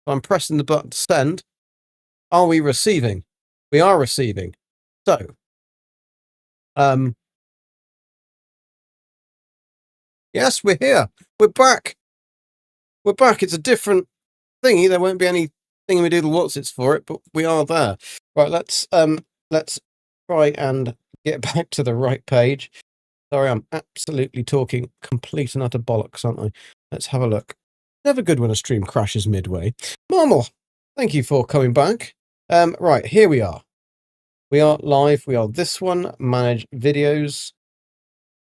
I'm pressing the button to send. Are we receiving? We are receiving. So, yes, we're here. We're back. We're back. It's a different thingy. There won't be any thingy-me-doodle what's-its for it, but we are there. Right, let's try and get back to the right page. Sorry, I'm absolutely talking complete and utter bollocks, aren't I? Let's have a look. Never good when a stream crashes midway. Marmal, thank you for coming back. Right, here we are. We are live. We are this one. Manage videos.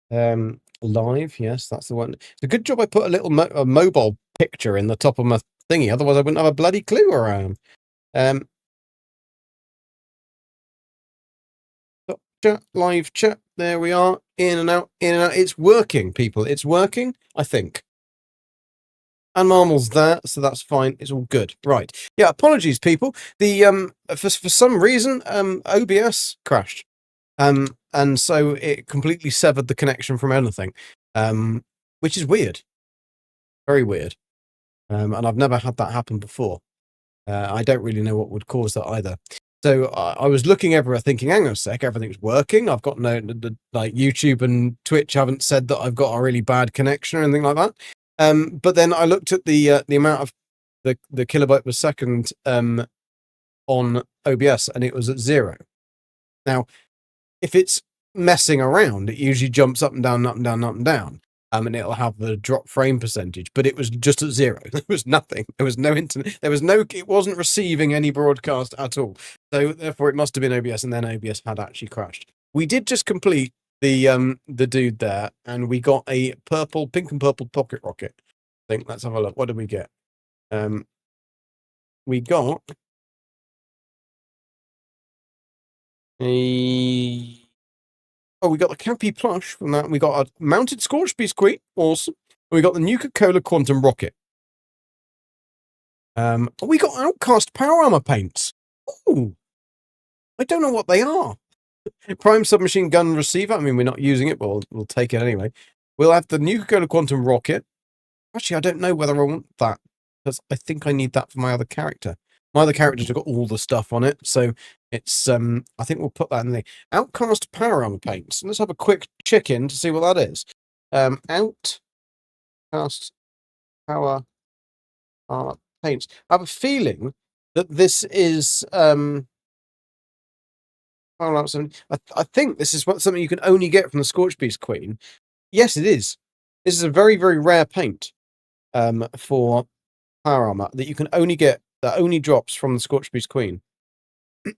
Live. Yes, that's the one. It's a good job I put a little mobile picture in the top of my thingy. Otherwise, I wouldn't have a bloody clue where I am. Chat, live chat. There we are. In and out. In and out. It's working, people. It's working. I think. And Marmal's there, so that's fine. It's all good. Right. Yeah, apologies, people. The for some reason, OBS crashed. And so it completely severed the connection from anything. Which is weird. Very weird. And I've never had that happen before. I don't really know what would cause that either. So I was looking everywhere thinking, hang on a sec, everything's working. I've got like YouTube and Twitch haven't said that I've got a really bad connection or anything like that. But then I looked at the amount of the kilobyte per second on OBS, and it was at 0. Now, if it's messing around, it usually jumps up and down, up and down, up and down. And it'll have the drop frame percentage, but it was just at 0. There was nothing. There was no internet. It wasn't receiving any broadcast at all. So therefore, it must have been OBS, and then OBS had actually crashed. We did just complete the dude there, and we got a pink and purple pocket rocket. I think let's have a look. What did we get? We got we got the Cappy plush from that. We got a mounted Scorch Beast Queen. Awesome. We got the Nuka-Cola Quantum Rocket. We got Outcast Power Armor paints. Ooh. I don't know what they are. Prime Submachine Gun Receiver. I mean, we're not using it, but we'll take it anyway. We'll have the Nuka-Cola Quantum Rocket. Actually, I don't know whether I want that, because I think I need that for my other character. My other character's got all the stuff on it, so it's I think we'll put that in the Outcast Power Armor paints. Let's have a quick check-in to see what that is. Outcast Power Armor paints. I have a feeling that this is I think this is something you can only get from the Scorch Beast Queen. Yes, it is. This is a very, very rare paint for power armor that you can only get, that only drops from the Scorch Beast Queen.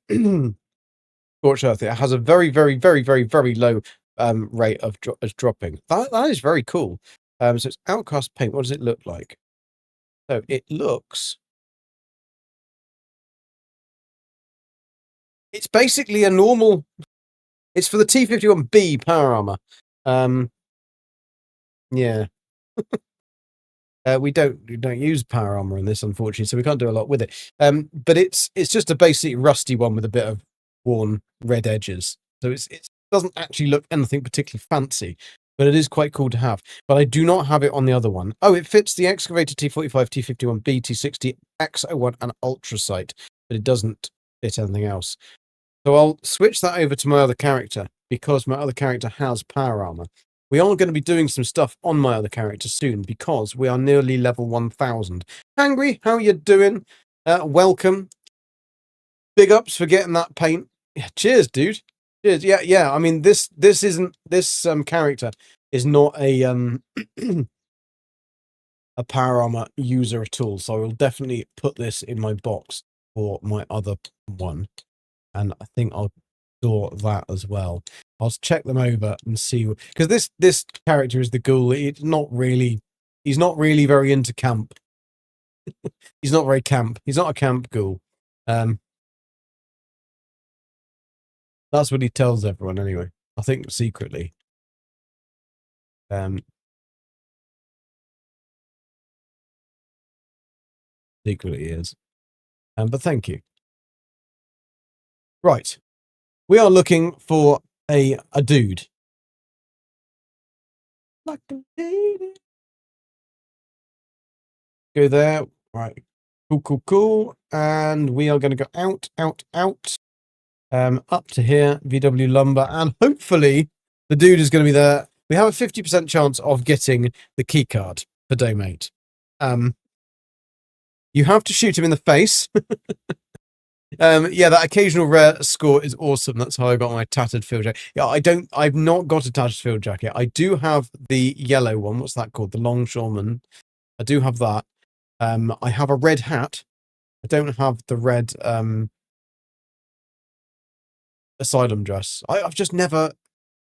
Scorched Earth. It has a very, very, very, very, very low rate of dropping. That is very cool. So it's Outcast paint. What does it look like? So it looks. It's basically a normal. It's for the T-51B power armor. Yeah. We don't use power armor in this, unfortunately, so we can't do a lot with it. But it's just a basic rusty one with a bit of worn red edges. So it doesn't actually look anything particularly fancy, but it is quite cool to have. But I do not have it on the other one. Oh, it fits the Excavator T45, T51B, T60, X01, and Ultrasight, but it doesn't fit anything else. So I'll switch that over to my other character, because my other character has power armor. We are going to be doing some stuff on my other character soon, because we are nearly level 1000. Angry, how you doing? Welcome. Big ups for getting that paint. Yeah, cheers, dude. Cheers. Yeah. I mean, this character is not a a power armor user at all. So I will definitely put this in my box for my other one, and I think I'll store that as well. I'll check them over and see, because this character is the ghoul. He's not really very into camp. He's not very camp. He's not a camp ghoul. That's what he tells everyone anyway. I think secretly. Secretly he is. But thank you. Right. We are looking for a dude. Like a lady. Go there. Right. Cool, cool, cool. And we are going to go out, up to here, VW Lumber, and hopefully the dude is going to be there. We have a 50% chance of getting the key card for Domate. You have to shoot him in the face. Yeah, that occasional rare score is awesome. That's how I got my tattered field jacket. Yeah, I've not got a tattered field jacket. I do have the yellow one. What's that called? The longshoreman. I do have that. I have a red hat. I don't have the red asylum dress. I've just never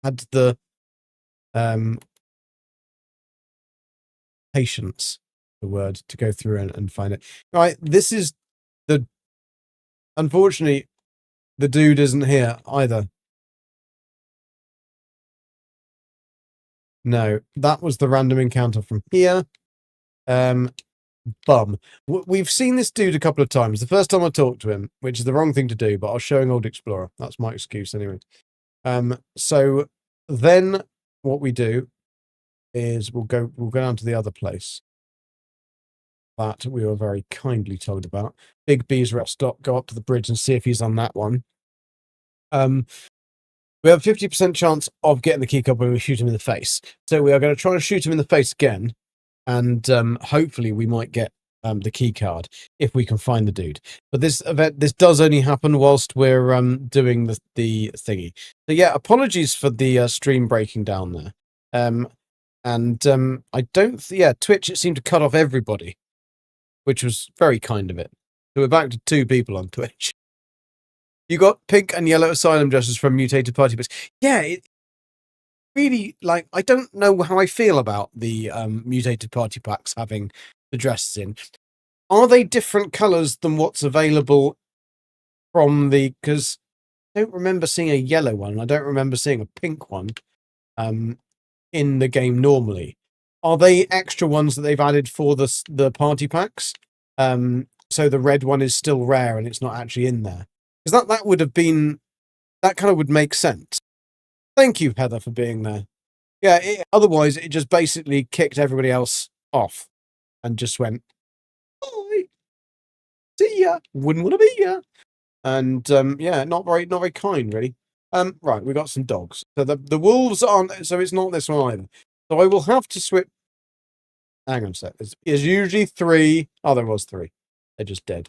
had the patience, the word, to go through and find it. Right, this is the... Unfortunately, the dude isn't here either. No, that was the random encounter from here. Bum. We've seen this dude a couple of times. The first time I talked to him, which is the wrong thing to do, but I was showing Old Explorer. That's my excuse anyway. So then what we do is we'll go down to the other place that we were very kindly told about. Big B's rest stop, go up to the bridge and see if he's on that one. We have a 50% chance of getting the key card when we shoot him in the face. So we are going to try and shoot him in the face again. And hopefully we might get the key card if we can find the dude. But this does only happen whilst we're doing the thingy. So yeah, apologies for the stream breaking down there. I don't... Yeah, Twitch, it seemed to cut off everybody, which was very kind of it. So we're back to 2 people on Twitch. You got pink and yellow asylum dresses from mutated party packs. Yeah, it really, like, I don't know how I feel about the mutated party packs having the dresses in. Are they different colours than what's available from the... Because I don't remember seeing a yellow one. I don't remember seeing a pink one in the game normally. Are they extra ones that they've added for the party packs? So the red one is still rare and it's not actually in there. Because that would have been... That kind of would make sense. Thank you, Heather, for being there. Yeah, otherwise it just basically kicked everybody else off and just went, bye, see ya, wouldn't want to be ya. And yeah, not very kind, really. Right, we got some dogs. So the wolves aren't... So it's not this one either. So I will have to switch... Hang on a sec. There's usually 3. Oh, there was 3. They're just dead.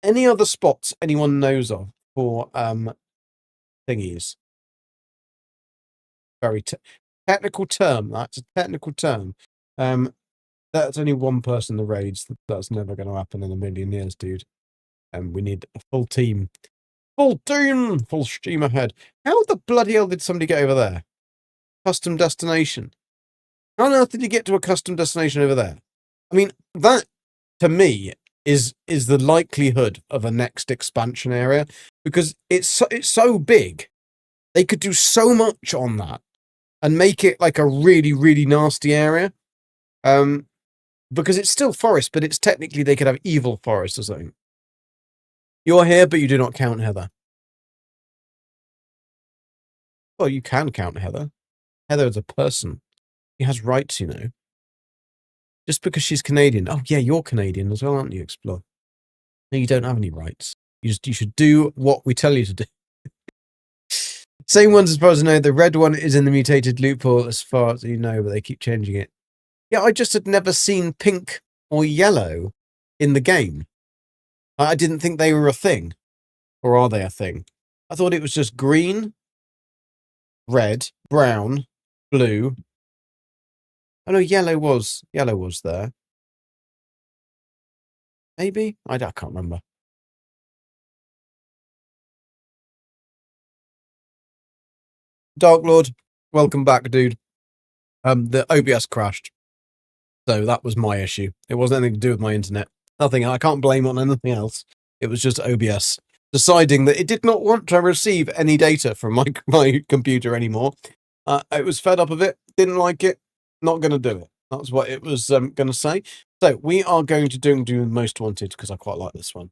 Any other spots anyone knows of for thingies? Very technical term. That's a technical term. That's only one person in the raids. That's never going to happen in a million years, dude. And we need a full team. Full team! Full stream ahead. How the bloody hell did somebody get over there? Custom destination. How on earth did you get to a custom destination over there? I mean, that, to me, is the likelihood of a next expansion area, because it's so big. They could do so much on that and make it like a really, really nasty area. Because it's still forest, but it's technically... They could have evil forest or something. You're here, but you do not count, Heather. Well, you can count Heather. Heather is a person. She has rights, you know. Just because she's Canadian. Oh, yeah, you're Canadian as well, aren't you, Explore? No, you don't have any rights. You should do what we tell you to do. Same ones as far as I know. The red one is in the mutated loophole as far as you know, but they keep changing it. Yeah, I just had never seen pink or yellow in the game. I didn't think they were a thing. Or are they a thing? I thought it was just green, red, brown, blue. Oh no, yellow was there. Maybe? I can't remember. Dark Lord, welcome back, dude. The OBS crashed. So that was my issue. It wasn't anything to do with my internet. Nothing. I can't blame on anything else. It was just OBS deciding that it did not want to receive any data from my computer anymore. It was fed up of it. Didn't like it. Not going to do it. That's what it was going to say. So we are going to do Most Wanted because I quite like this one.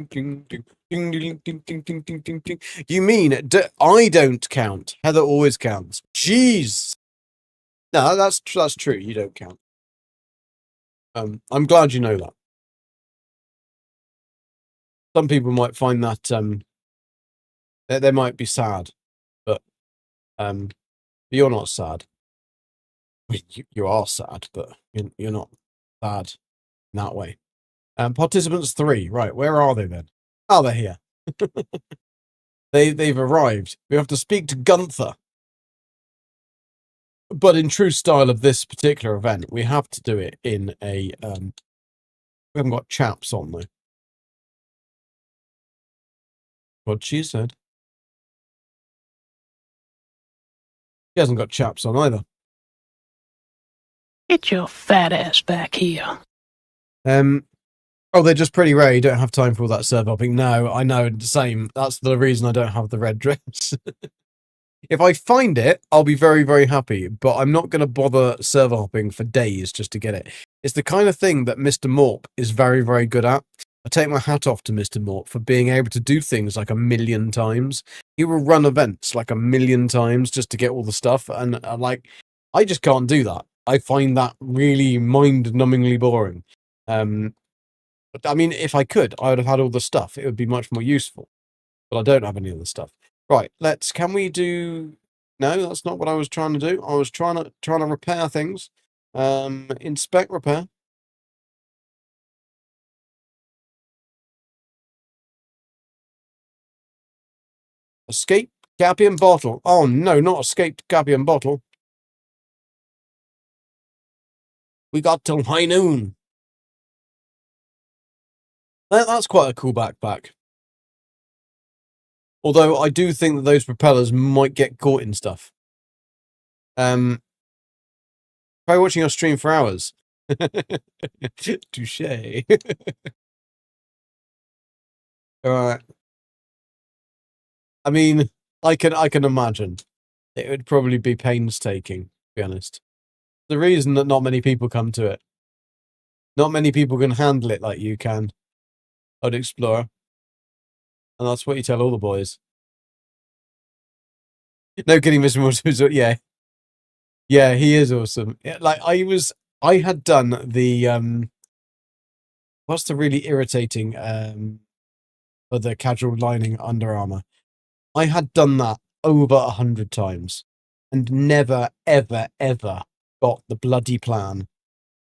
Ding, ding, ding, ding, ding, ding, ding, ding, ding, ding. You mean I don't count? Heather always counts. Jeez. No, that's true. You don't count. I'm glad you know that. Some people might find that they might be sad, but you're not sad. I mean, you are sad, but you're not sad in that way. Participants 3, right? Where are they then? Oh, they're here. They've arrived. We have to speak to Gunther. But in true style of this particular event, we have to do it in a we haven't got chaps on though. What she said. She hasn't got chaps on either. Get your fat ass back here. Oh, they're just pretty rare. You don't have time for all that server hopping. No, I know. Same. That's the reason I don't have the red dress. If I find it, I'll be very, very happy. But I'm not going to bother server hopping for days just to get it. It's the kind of thing that Mr. Morp is very, very good at. I take my hat off to Mr. Morp for being able to do things like 1,000,000 times. He will run events like 1,000,000 times just to get all the stuff. And I just can't do that. I find that really mind-numbingly boring. But I mean, if I could, I would have had all the stuff. It would be much more useful. But I don't have any of the stuff. Right, can we do... No, that's not what I was trying to do. I was trying to repair things. Inspect, repair. Escape Gabion bottle. Oh no, not escaped Gabion bottle. We got till high noon. That's quite a cool backpack. Although I do think that those propellers might get caught in stuff. Try watching your stream for hours. Touche. Alright. I mean, I can imagine. It would probably be painstaking, to be honest. The reason that not many people come to it. Not many people can handle it like you can. I'd Explorer. And that's what you tell all the boys. No kidding, Mr. Mortis. Yeah. Yeah, he is awesome. Like I had done the what's the really irritating for the casual lining Under Armour. I had done that over 100 times and never, ever, ever got the bloody plan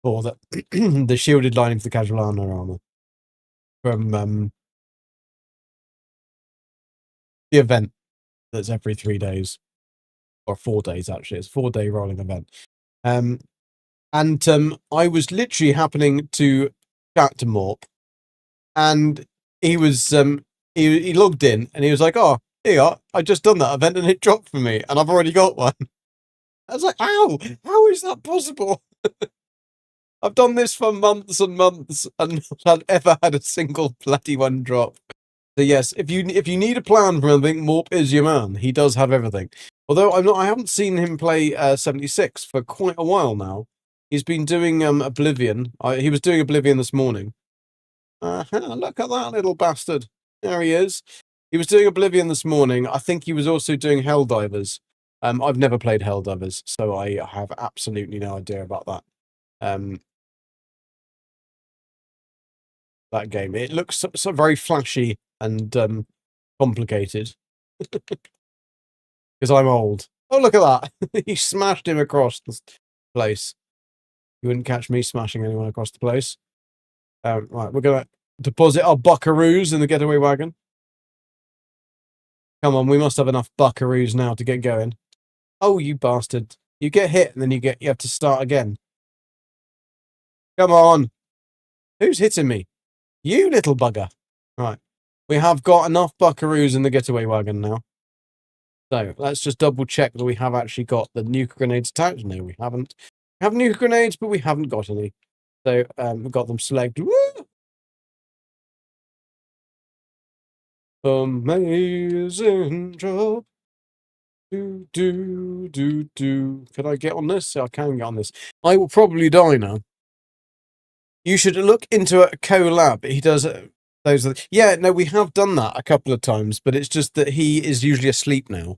for the the shielded lining for the casual Under Armour from the event that's every 3 days. Or 4 days, actually. It's a 4-day rolling event. And I was literally happening to chat to Morp, and he was he logged in and he was like, "Oh, here you are. I just done that event and it dropped for me, and I've already got one." I was like, "Ow! How is that possible?" I've done this for months and months and not ever had a single bloody one drop. So yes, if you need a plan for anything, Morp is your man. He does have everything. Although I haven't seen him play 76 for quite a while now. He's been doing Oblivion. He was doing Oblivion this morning. Look at that little bastard. There he is. He was doing Oblivion this morning. I think he was also doing Helldivers. I've never played Helldivers, so I have absolutely no idea about that. That game. It looks so very flashy and complicated. Because I'm old. Oh, look at that. He smashed him across the place. You wouldn't catch me smashing anyone across the place. Right, we're going to deposit our buckaroos in the getaway wagon. Come on, we must have enough buckaroos now to get going. Oh, you bastard. You get hit and then you have to start again. Come on. Who's hitting me? You little bugger. Right. We have got enough buckaroos in the getaway wagon now. So let's just double check that we have actually got the nuke grenades attached. No, we haven't. We have nuke grenades, but we haven't got any. So we've got them selected. Amazing job. Do. Can I get on this? I can get on this. I will probably die now. You should look into a collab. He does those are yeah. No, we have done that a couple of times, but it's just that he is usually asleep now.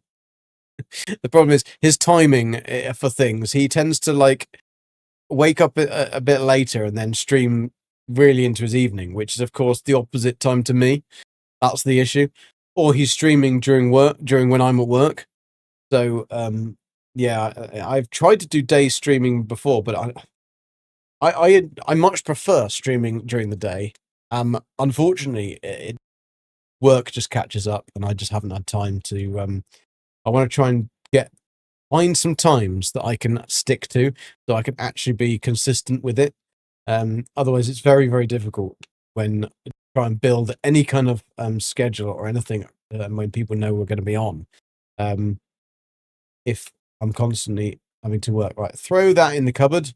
The problem is his timing for things. He tends to like wake up a bit later and then stream really into his evening, which is of course the opposite time to me. That's the issue. Or he's streaming during when I'm at work. So yeah, I've tried to do day streaming before, but I much prefer streaming during the day. Unfortunately, work just catches up, and I just haven't had time to. I want to try and find some times that I can stick to, so I can actually be consistent with it. Otherwise, it's very, very difficult when you try and build any kind of schedule or anything when people know we're going to be on. If I'm constantly having to work, right? Throw that in the cupboard.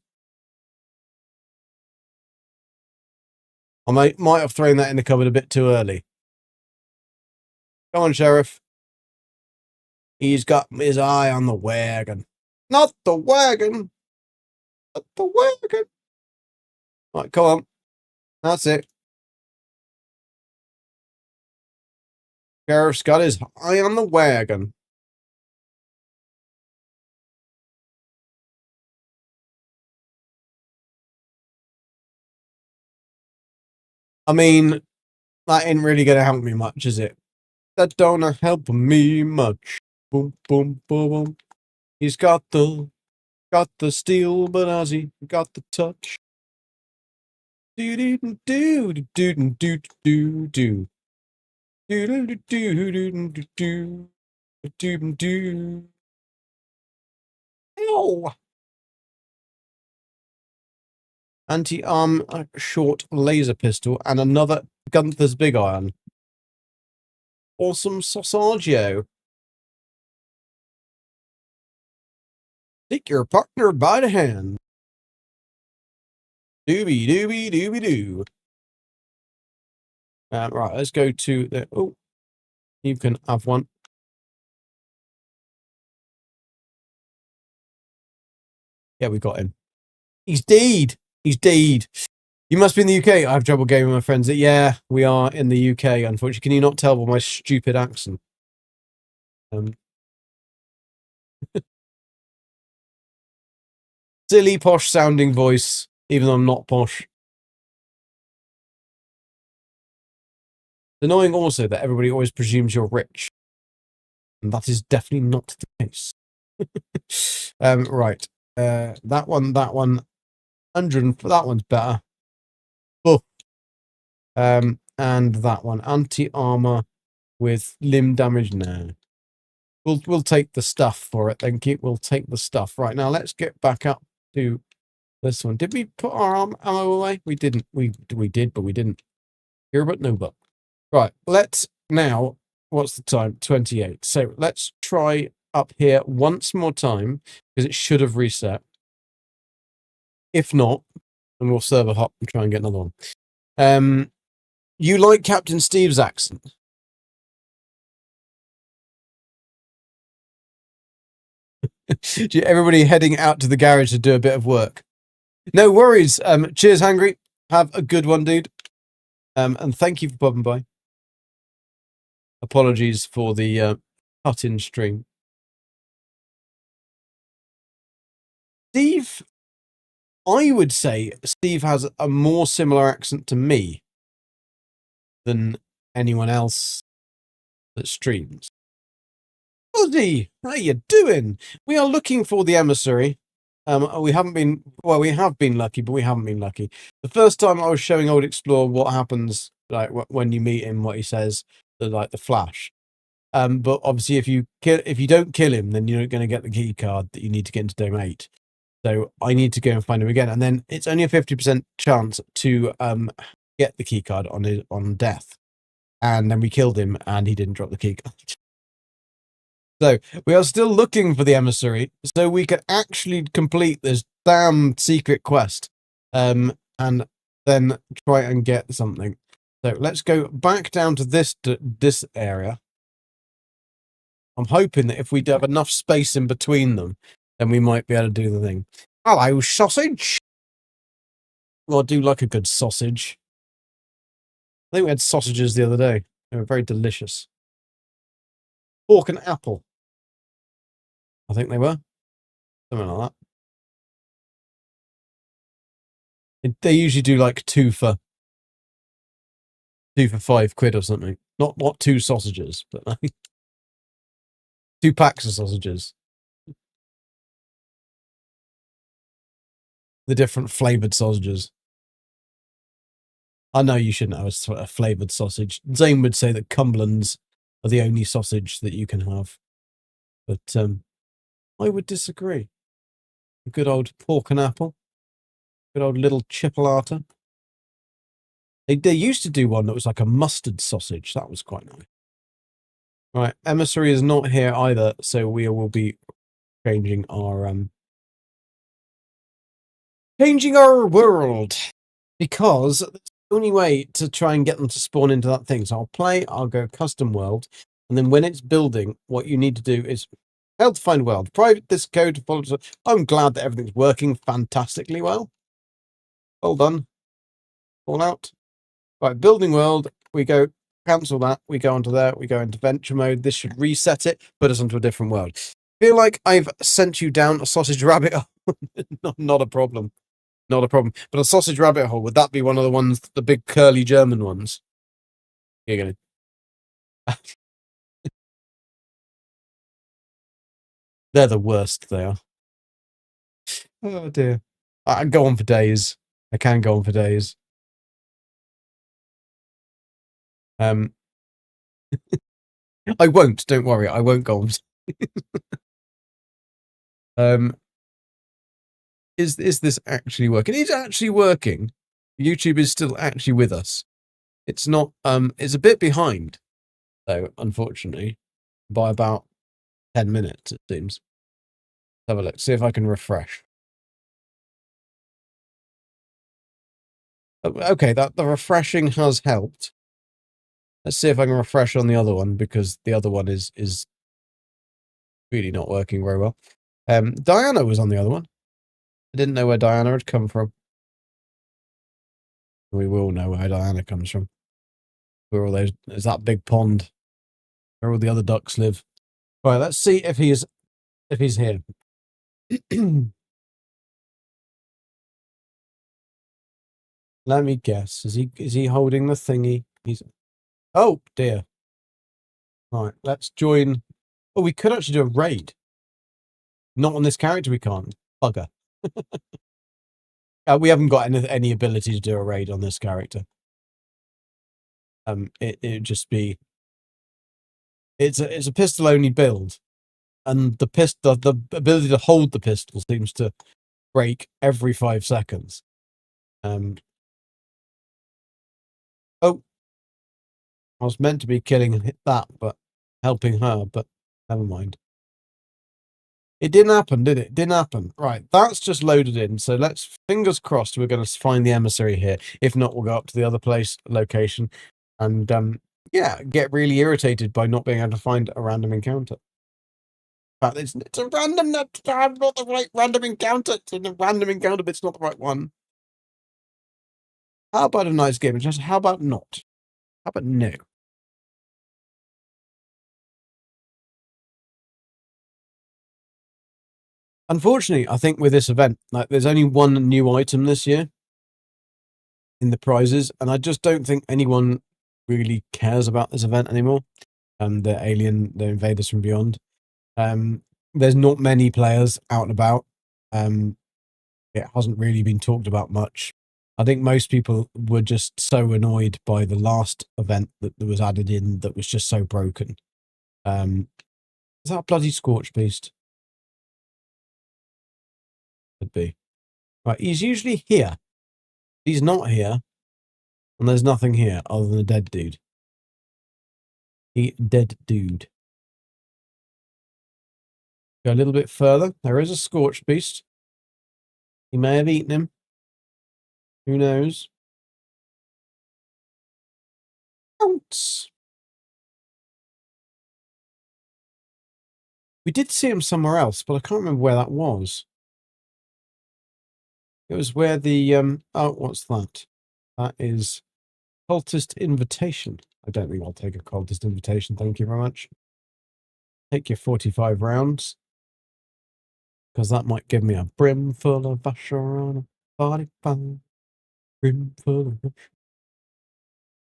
I might have thrown that in the cupboard a bit too early. Come on, Sheriff. He's got his eye on the wagon. Not the wagon. Not the wagon. Right, come on. That's it. Sheriff's got his eye on the wagon. I mean, that ain't really going to help me much, is it? That don't help me much. Boom, boom, boom, boom. He's got the steel, but has he got the touch? Do do do do do do do do do do do do do do do. Ow! Anti-arm short laser pistol and another Gunther's big iron. Awesome Sausagio. Take your partner by the hand. Doobie doobie doobie doo. Right, let's go to the. Oh, you can have one. Yeah, we got him. He's dead. He's dead. You must be in the UK. I have trouble getting with my friends. Yeah, we are in the UK, unfortunately. Can you not tell by my stupid accent? Silly, posh sounding voice, even though I'm not posh. It's annoying also that everybody always presumes you're rich. And that is definitely not the case. Right. That one, 100, that one's better. Oh. And that one, anti-armor with limb damage. No. We'll take the stuff for it, thank you. We'll take the stuff. Right, now let's get back up to this one. Did we put our ammo away? We didn't. We did, but we didn't. Here but no but. Right, let's now, what's the time? 28. So let's try up here once more time, because it should have reset. If not, then we'll server hop and try and get another one. You like Captain Steve's accent? Everybody heading out to the garage to do a bit of work. No worries. Cheers, Hangry. Have a good one, dude. And thank you for popping by. Apologies for the cut-in stream. Steve, I would say Steve has a more similar accent to me than anyone else that streams. Buddy, how you doing? We are looking for the emissary. We have been lucky, but we haven't been lucky. The first time I was showing Old Explorer what happens, like when you meet him, what he says, the flash. But obviously, if you don't kill him, then you're not going to get the key card that you need to get into Dome 8. So I need to go and find him again, and then it's only a 50% chance to get the key card on death. And then we killed him, and he didn't drop the key card. So we are still looking for the emissary, so we can actually complete this damn secret quest, and then try and get something. So let's go back down to this area. I'm hoping that if we have enough space in between them, then we might be able to do the thing. Hello, sausage. Well, I do like a good sausage. I think we had sausages the other day. They were very delicious. Pork and apple. I think they were. Something like that. They usually do like two for £5 or something. Not two sausages, but like 2 packs of sausages. The different flavoured sausages. I know you shouldn't have a flavoured sausage. Zane would say that Cumberlands are the only sausage that you can have. But I would disagree. A good old pork and apple. Good old little chipolata. They used to do one that was like a mustard sausage. That was quite nice. Right, emissary is not here either, so we will be changing our world, because it's the only way to try and get them to spawn into that thing. So I'll go custom world, and then when it's building, what you need to do is help to find world, private this code to follow. I'm glad that everything's working fantastically well. Well done. All out. Right, building world. We go cancel that. We go onto there. We go into venture mode. This should reset it, put us onto a different world. Feel like I've sent you down a sausage rabbit hole. Not a problem. Not a problem. But a sausage rabbit hole, would that be one of the ones, the big curly German ones? You're gonna. They're the worst, they are. Oh dear. I can go on for days. I can go on for days. I won't, don't worry, I won't go on. Is this actually working? It's actually working. YouTube is still actually with us. It's not it's a bit behind, though, unfortunately, by about 10 minutes, it seems. Let's have a look, see if I can refresh. Okay, the refreshing has helped. Let's see if I can refresh on the other one, because the other one is really not working very well. Diana was on the other one. I didn't know where Diana had come from. We will know where Diana comes from. Where all those, there's that big pond where all the other ducks live. Right, let's see if he's here. Let me guess. Is he holding the thingy? Oh dear. Right, let's join. Oh, we could actually do a raid. Not on this character, we can't. Bugger. We haven't got any ability to do a raid on this character. It'd just be. It's a pistol only build, and the ability to hold the pistol seems to break every 5 seconds. Oh, I was meant to be killing and hit that, but helping her, but never mind. It didn't happen, did it? It didn't happen. Right, that's just loaded in. So let's, fingers crossed, we're going to find the emissary here. If not, we'll go up to the other location, and yeah, get really irritated by not being able to find a random encounter. But it's a random, not the right random encounter. It's a random encounter, but it's not the right one. How about a nice game? Just how about not? How about no? Unfortunately, I think with this event, like, there's only one new item this year in the prizes, and I just don't think anyone really cares about this event anymore. The Invaders From Beyond. There's not many players out and about. It hasn't really been talked about much. I think most people were just so annoyed by the last event that was added in that was just so broken. Is that a bloody Scorch Beast? Could be. Right, he's usually here. He's not here. And there's nothing here other than a dead dude. Dead dude. Go a little bit further. There is a Scorched Beast. He may have eaten him. Who knows? Bounce. We did see him somewhere else, but I can't remember where that was. It was where the oh, what's that? That is Cultist invitation. I don't think I'll take a cultist invitation. Thank you very much. Take your 45 rounds. Because that might give me a brim full of Usher on a 45. Brim full of Usher.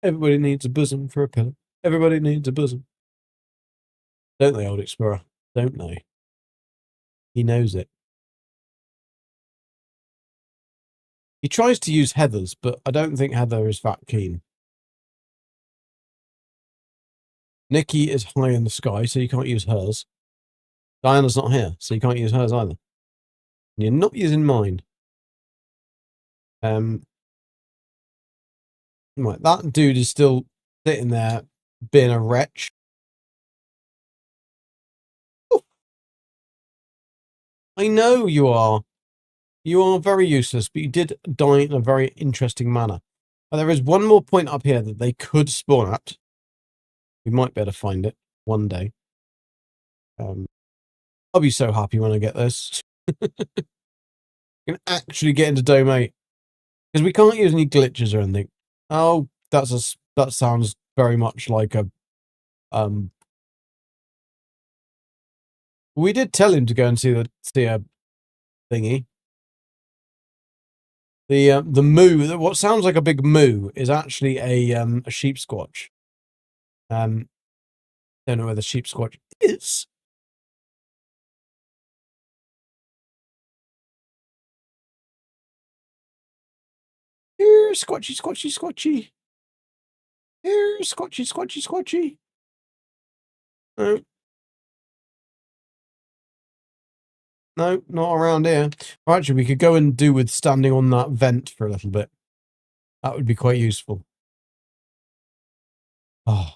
Everybody needs a bosom for a pillow. Everybody needs a bosom. Don't they, Old Explorer? Don't they? He knows it. He tries to use Heather's, but I don't think Heather is that keen. Nikki is high in the sky, so you can't use hers. Diana's not here, so you can't use hers either. And you're not using mine. Right, that dude is still sitting there being a wretch. Ooh. I know you are. You are very useless, but you did die in a very interesting manner. And there is one more point up here that they could spawn at. We might be able to find it one day. I'll be so happy when I get this. I can actually get into Dome 8. Because we can't use any glitches or anything. Oh, that sounds very much like a... We did tell him to go and see a thingy. The moo, what sounds like a big moo, is actually a sheep squatch. Don't know where the sheep squatch is. Here, squatchy, squatchy, squatchy. Here, squatchy, squatchy, squatchy. No, not around here. Or actually, we could go and do with standing on that vent for a little bit. That would be quite useful. Oh,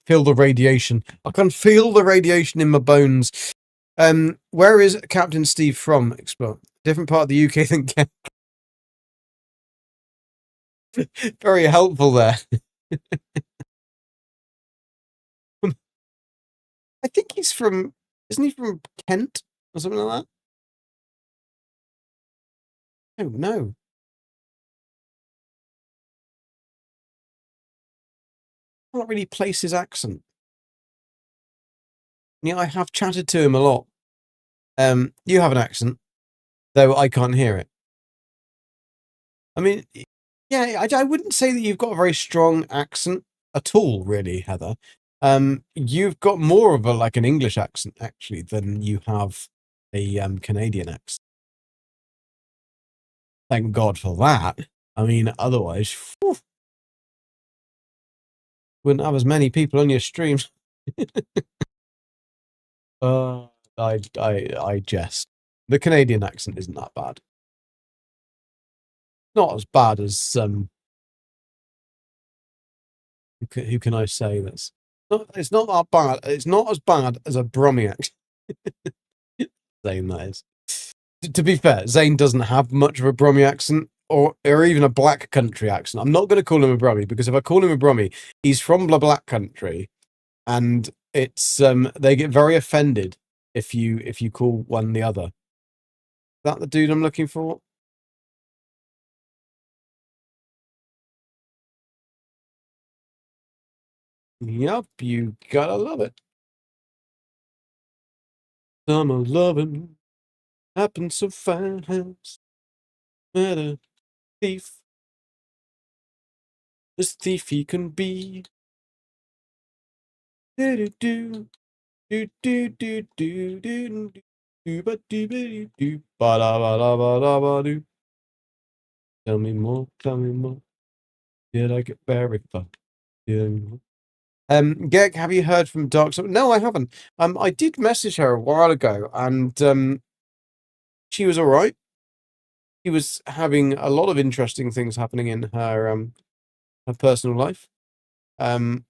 feel the radiation. I can feel the radiation in my bones. Where is Captain Steve from? Explore. Different part of the UK than Kent. Very helpful there. I think he's from... Isn't he from Kent? Or something like that? Oh, no. I can't really place his accent. Yeah, I have chatted to him a lot. You have an accent, though I can't hear it. I mean, yeah, I wouldn't say that you've got a very strong accent at all, really, Heather. You've got more of an English accent, actually, than you have a Canadian accent. Thank God for that. I mean, otherwise, whew, wouldn't have as many people on your streams. I jest. The Canadian accent isn't that bad. Not as bad as who can I say this? It's not that bad. It's not as bad as a Brummie accent. Zane, that is. To be fair, Zane doesn't have much of a Brummie accent or even a Black Country accent. I'm not going to call him a Brummie because if I call him a Brummie, he's from the Black Country, and it's they get very offended if you call one the other. Is that the dude I'm looking for? Yup, you gotta love it. Summer loving happens so fast. Met a thief. This thief he can be. Do do do do do do do do do ba do ba do ba da ba da ba da ba do. Tell me more, tell me more. Did I get very far? Gek, have you heard from Dark Souls? No, I haven't. I did message her a while ago, and she was all right. She was having a lot of interesting things happening in her personal life. But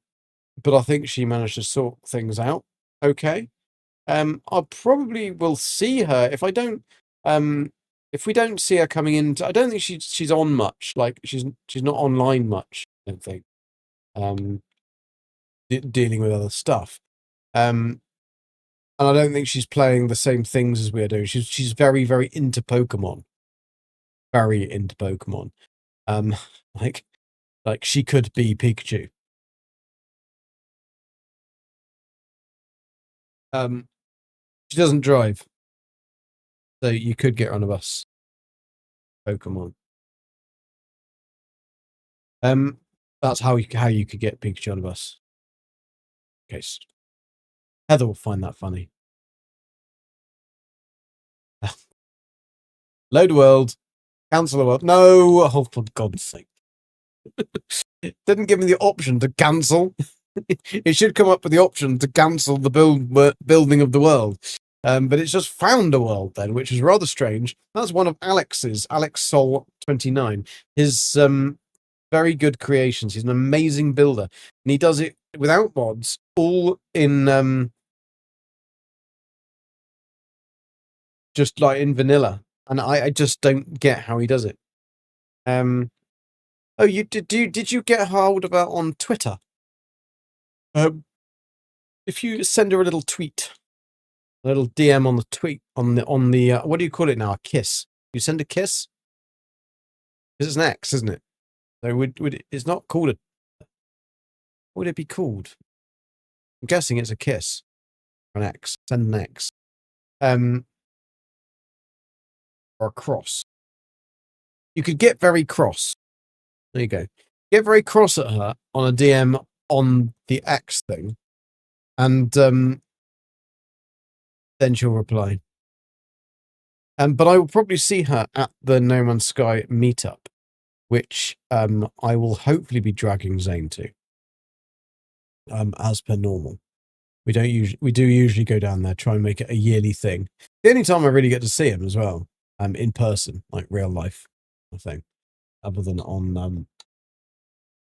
I think she managed to sort things out okay. I probably will see her if I don't. If we don't see her coming in, I don't think she's on much. Like she's not online much. I don't think. Dealing with other stuff. And I don't think she's playing the same things as we're doing. She's very, very into Pokemon. Very into Pokemon. Like Like, she could be Pikachu. She doesn't drive, so you could get her on a bus. Pokemon. That's how you could get Pikachu on a bus. Okay, Heather will find that funny. Load world, cancel the world. No, oh for God's sake! It didn't give me the option to cancel. It should come up with the option to cancel the building of the world. But it's just found a world then, which is rather strange. That's one of Alex's, Alex Sol 29. His very good creations. He's an amazing builder, and he does it without mods, all in just like in vanilla. And I just don't get how he does it. Oh, you did you get hold of her on Twitter? If you send her a little tweet, a little DM on the tweet on the what do you call it now? A kiss. You send a kiss? Because it's an X, isn't it? So it's not called a. What would it be called? I'm guessing it's a kiss. An X. Send an X. Or a cross. You could get very cross. There you go. Get very cross at her on a DM on the X thing, and then she'll reply. But I will probably see her at the No Man's Sky meetup, which I will hopefully be dragging Zane to. As per normal. We do usually go down there, try and make it a yearly thing. The only time I really get to see him as well, in person, like real life, I think. Other than on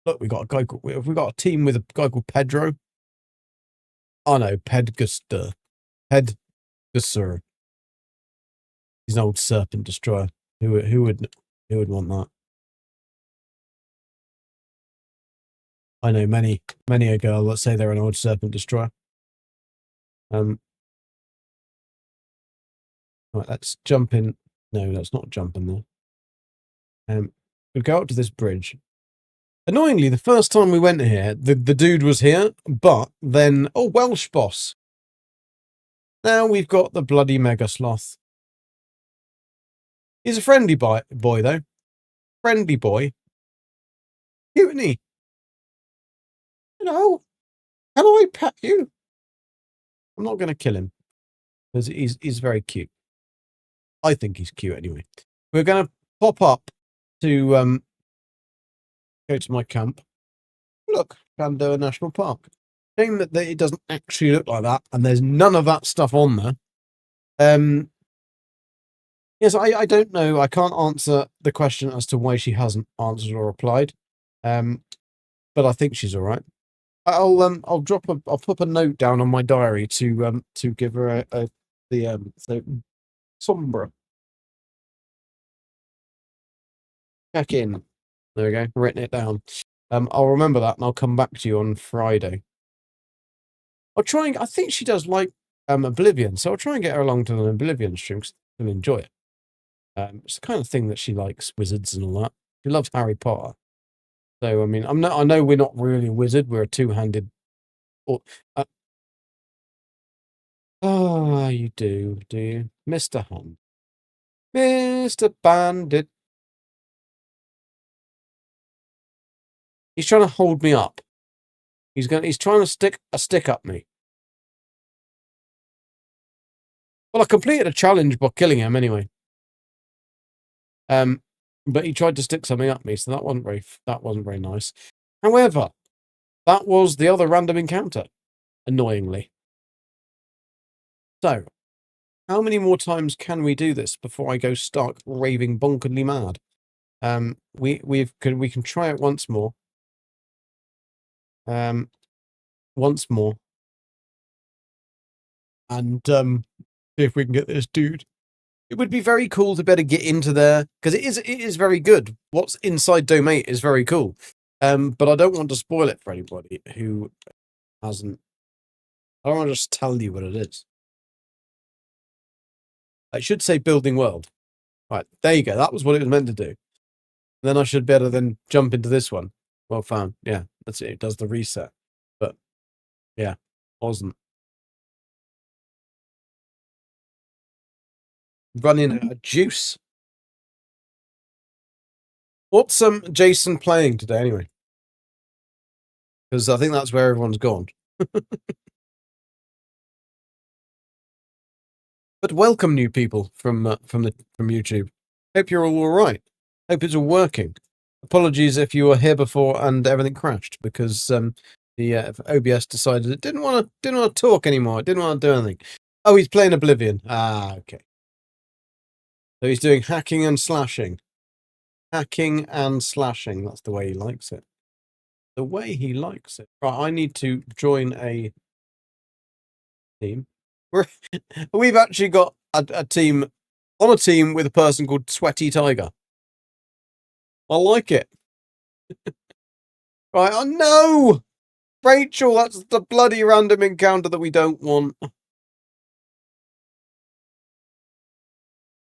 look, we got a guy we got a team with a guy called Pedro. Oh no, Pedguster. Pedguster. He's an old serpent destroyer. Who would want that? I know many a girl that say they're an old serpent destroyer. Right, let's jump in. No, let's not jump in there. We'll go up to this bridge. Annoyingly, the first time we went here, the dude was here, but then Welsh boss. Now we've got the bloody mega sloth. He's a friendly boy though. Friendly boy. Cute, isn't he? Can I pet you? I'm not going to kill him because he's very cute. I think he's cute anyway. We're going to pop up to go to my camp. Look, Shenandoah National Park. Shame that it doesn't actually look like that, and there's none of that stuff on there. Yes, I don't know. I can't answer the question as to why she hasn't answered or replied. But I think she's all right. I'll put a note down on my diary to give her the Sombra. Check in. There we go. Written it down. I'll remember that and I'll come back to you on Friday. I'll try and I think she does like Oblivion, so I'll try and get her along to an Oblivion stream because she'll enjoy it. It's the kind of thing that she likes, wizards and all that. She loves Harry Potter. So I mean, I know we're not really a wizard. We're a two-handed. You do you, Mr. Hunt, Mr. Bandit? He's trying to hold me up. He's trying to stick a stick up me. Well, I completed a challenge by killing him anyway. But he tried to stick something up me, so that wasn't very nice. However, that was the other random encounter, annoyingly. So, how many more times can we do this before I go stark raving bonkeredly mad? We can try it once more. Once more. And see if we can get this dude. It would be very cool to better get into there because it is very good. What's inside Dome 8 is very cool. But I don't want to spoil it for anybody who hasn't. I don't want to just tell you what it is. I should say building world. Right, there you go. That was what it was meant to do. Then I should better then jump into this one. Well found. Yeah, that's it. It does the reset. But yeah, wasn't. Running out of juice. What's Jason playing today anyway? Because I think that's where everyone's gone. But welcome, new people from YouTube. Hope you're all right. Hope it's all working. Apologies if you were here before and everything crashed because the OBS decided it didn't want to talk anymore. It didn't want to do anything. Oh, he's playing Oblivion. Ah, okay. So he's doing hacking and slashing. Hacking and slashing. That's the way he likes it. The way he likes it. Right, I need to join a team. We've actually got a team on a team with a person called Sweaty Tiger. I like it. Right, oh no! Rachel, that's the bloody random encounter that we don't want.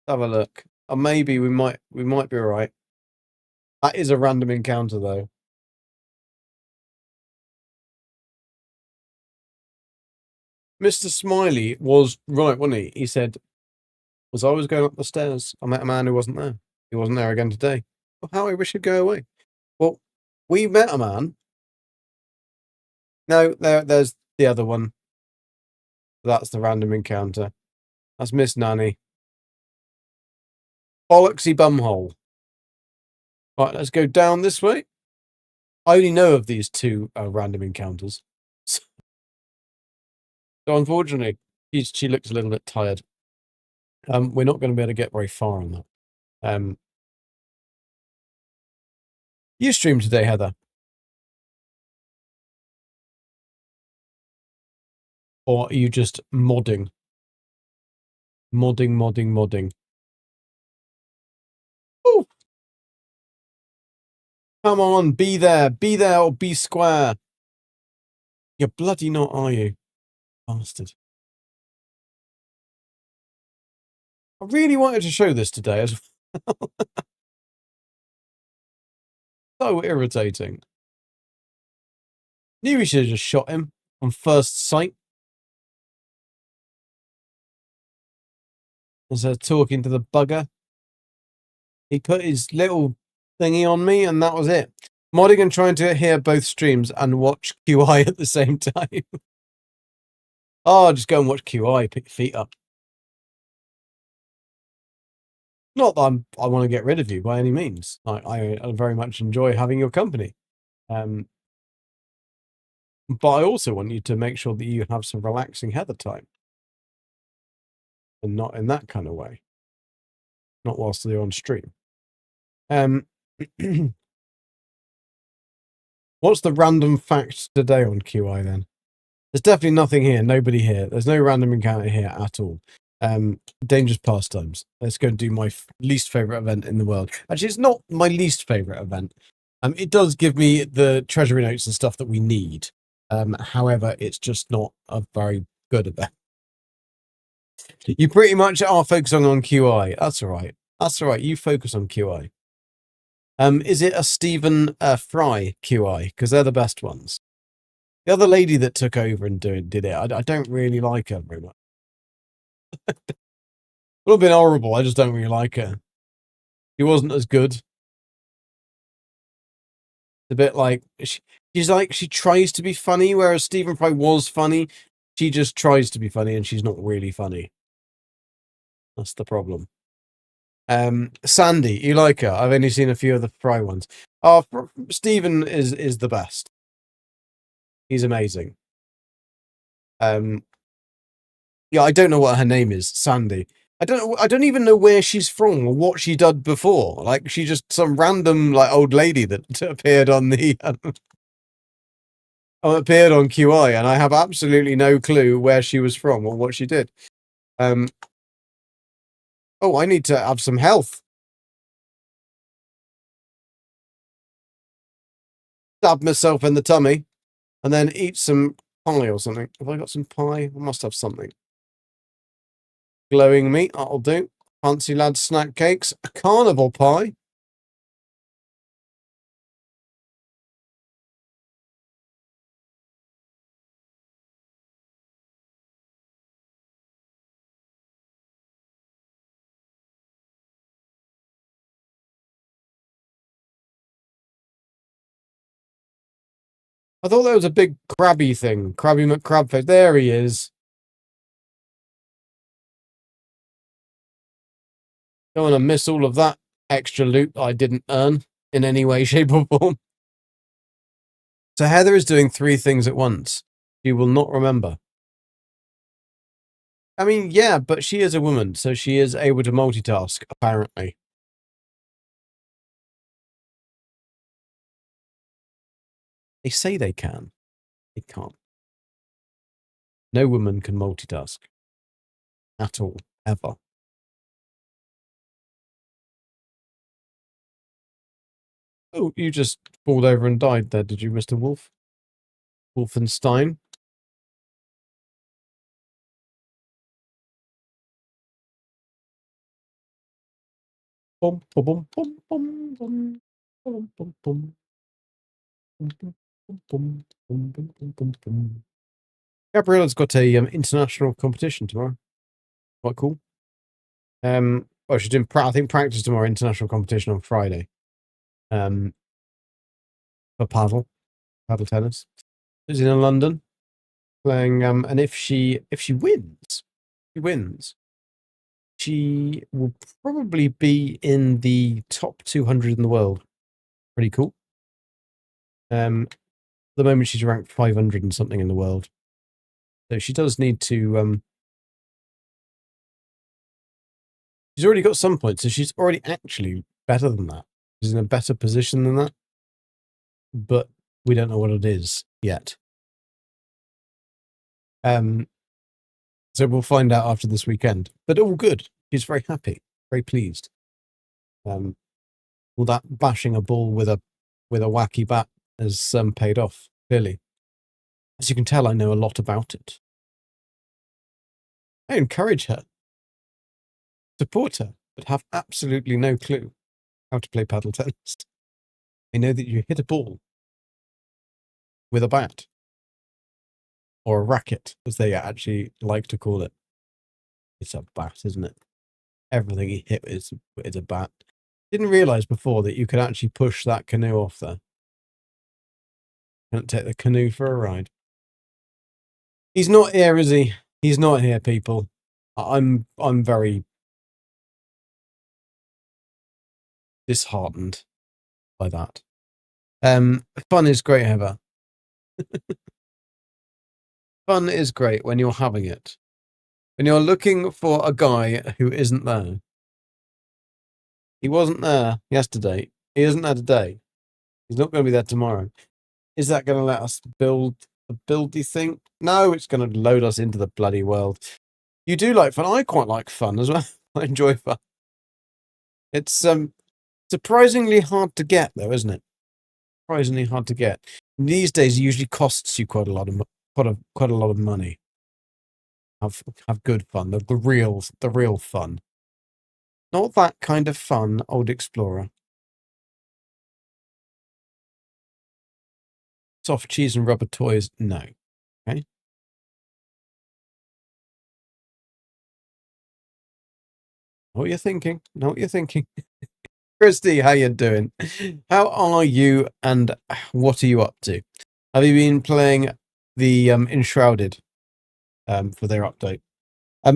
Have a look. Maybe we might be alright. That is a random encounter though. Mr. Smiley was right, wasn't he? He said, as I was going up the stairs, I met a man who wasn't there. He wasn't there again today. Well, how I wish he'd go away. Well, we met a man. No, there's the other one. That's the random encounter. That's Miss Nanny. Bollocksy bumhole. Right, let's go down this way. I only know of these two random encounters. So unfortunately, she looks a little bit tired. We're not going to be able to get very far on that. You streamed today, Heather? Or are you just modding? Modding. Oh! Come on, be there or be square. You're bloody not, are you? Bastard. I really wanted to show this today as well. So irritating. Knew we should have just shot him on first sight. As I was talking to the bugger. He put his little thingy on me and that was it. Modding and trying to hear both streams and watch QI at the same time. Oh, just go and watch QI, pick your feet up. Not that I want to get rid of you by any means. I very much enjoy having your company. But I also want you to make sure that you have some relaxing Heather time. And not in that kind of way. Not whilst they're on stream. What's the random fact today on QI then? There's definitely nothing here. Nobody here. There's no random encounter here at all. Dangerous pastimes. Let's go and do my least favorite event in the world. Actually, it's not my least favorite event. It does give me the treasury notes and stuff that we need. However, it's just not a very good event. You pretty much are focusing on QI. That's all right. That's all right. You focus on QI. Is it a Stephen Fry QI? Because they're the best ones. The other lady that took over and did it, I don't really like her very much. A little bit horrible. I just don't really like her. She wasn't as good. It's a bit like she tries to be funny, whereas Stephen Fry was funny. She just tries to be funny, and she's not really funny. That's the problem. Sandy, you like her? I've only seen a few of the Fry ones. Oh, Stephen is the best. He's amazing. Yeah, I don't know what her name is. Sandy. I don't even know where she's from or what she did before. Like, she's just some random old lady that appeared on the appeared on QI, and I have absolutely no clue where she was from or what she did. Oh, I need to have some health. Stab myself in the tummy, and then eat some pie or something. Have I got some pie? I must have something. Glowing meat, that'll do. Fancy lad snack cakes. A carnival pie. I thought there was a big crabby thing. Krabby McCrabface. There he is. Don't want to miss all of that extra loot I didn't earn in any way, shape, or form. So Heather is doing 3 things at once. She will not remember. I mean, yeah, but she is a woman, so she is able to multitask, apparently. They say they can. They can't. No woman can multitask. At all. Ever. Oh, you just pulled over and died there, did you, Mr. Wolf? Wolfenstein? Bum, bum, bum, bum, bum, bum, bum, bum, bum. Gabriella's got a international competition tomorrow. Quite cool. Well, she's doing I think practice tomorrow, international competition on Friday. For paddle tennis. She's in London playing. And if she wins, she will probably be in the top 200 in the world. Pretty cool. At the moment she's ranked 500 and something in the world. So she does need to. She's already got some points, so she's already actually better than that. She's in a better position than that. But we don't know what it is yet. So we'll find out after this weekend. But all good. She's very happy, very pleased. All that bashing a ball with a wacky bat has paid off, clearly. As you can tell, I know a lot about it. I encourage her, support her, but have absolutely no clue how to play paddle tennis. I know that you hit a ball with a bat, or a racket, as they actually like to call it. It's a bat, isn't it? Everything he hit is a bat. Didn't realise before that you could actually push that canoe off there. Can't take the canoe for a ride. He's not here, is he? He's not here, people. I'm very disheartened by that. Fun is great, Heather. Fun is great when you're having it. When you're looking for a guy who isn't there. He wasn't there yesterday. He isn't there today. He's not going to be there tomorrow. Is that going to let us build a buildy thing? No, it's going to load us into the bloody world. You do like fun. I quite like fun as well. I enjoy fun. It's surprisingly hard to get, though, isn't it? Surprisingly hard to get. These days, it usually costs you quite a lot of money. Have good fun. The real fun. Not that kind of fun, old explorer. Soft cheese and rubber toys, no. Okay. Know what you're thinking. Know what you're thinking. Christy, how you doing? How are you and what are you up to? Have you been playing the Enshrouded for their update? I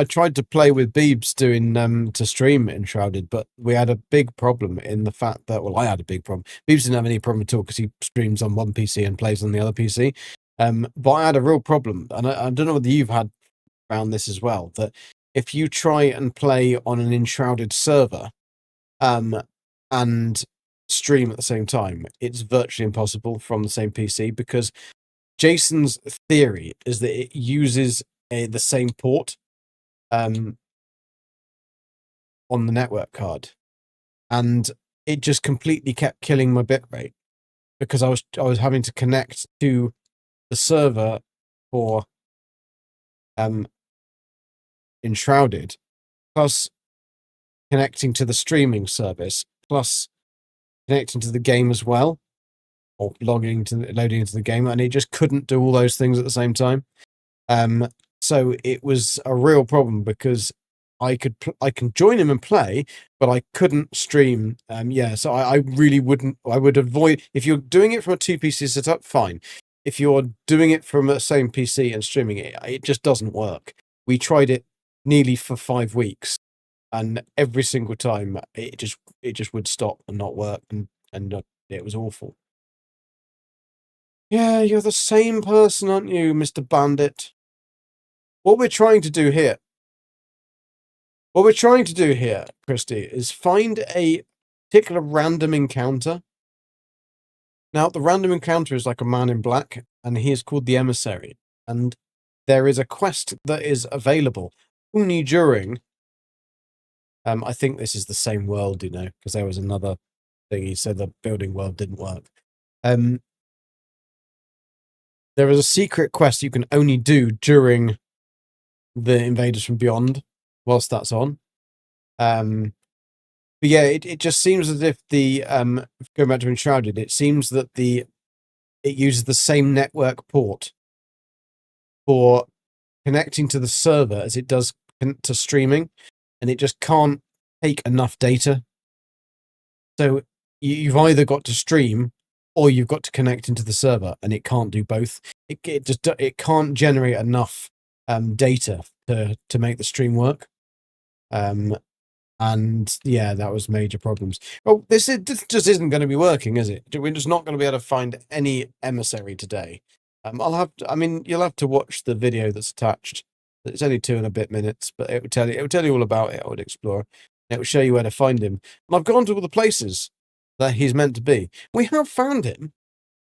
tried to play with Beebs doing to stream Enshrouded, but we had a big problem in the fact that I had a big problem. Beebs didn't have any problem at all because he streams on one PC and plays on the other PC. But I had a real problem, and I don't know whether you've found this as well, that if you try and play on an Enshrouded server and stream at the same time, it's virtually impossible from the same PC, because Jason's theory is that it uses the same port on the network card, and it just completely kept killing my bitrate because I was having to connect to the server for Enshrouded, plus connecting to the streaming service, plus connecting to the game as well, or loading into the game, and it just couldn't do all those things at the same time. So it was a real problem because I can join him and play, but I couldn't stream. So I really wouldn't. I would avoid, if you're doing it from a 2 PC setup, fine. If you're doing it from the same PC and streaming it, it just doesn't work. We tried it nearly for 5 weeks, and every single time it just would stop and not work, and it was awful. Yeah, you're the same person, aren't you, Mr. Bandit? What we're trying to do here, Christy, is find a particular random encounter. Now, the random encounter is like a man in black, and he is called the Emissary. And there is a quest that is available only during... I think this is the same world, because there was another thing he said the building world didn't work. There is a secret quest you can only do during the Invaders From Beyond, whilst that's on. But yeah, it just seems as if the going back to Enshrouded, it seems that it uses the same network port for connecting to the server as it does to streaming, and it just can't take enough data. So you've either got to stream or you've got to connect into the server, and it can't do both. It can't generate enough data to make the stream work. And yeah, that was major problems. Well, this just isn't going to be working, is it? We're just not going to be able to find any emissary today. You'll have to watch the video that's attached. It's only 2 and a bit minutes, but it will tell you all about it. I would explore. It will show you where to find him. And I've gone to all the places that he's meant to be. We have found him.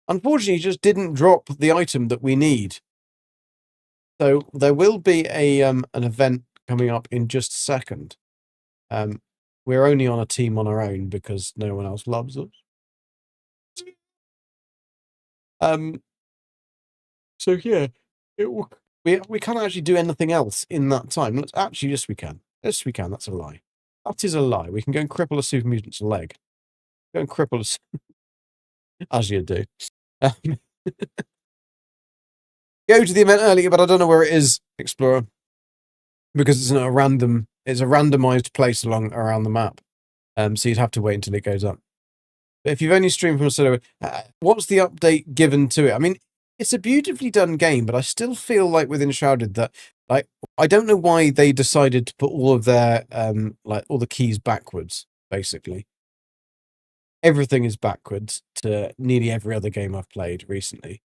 Unfortunately, he just didn't drop the item that we need. So there will be an event coming up in just a second. We're only on a team on our own because no one else loves us. So yeah, we can't actually do anything else in that time. Yes, we can. Yes, we can. That's a lie. That is a lie. We can go and cripple a super mutant's leg. Go and cripple us as you do. Go to the event earlier, but I don't know where it is, Explorer, because it's a randomized place around the map. So you'd have to wait until it goes up. But if you've only streamed from a server, what's the update given to it? I mean, it's a beautifully done game, but I still feel like with Enshrouded that, like, I don't know why they decided to put all of their all the keys backwards. Basically, everything is backwards to nearly every other game I've played recently,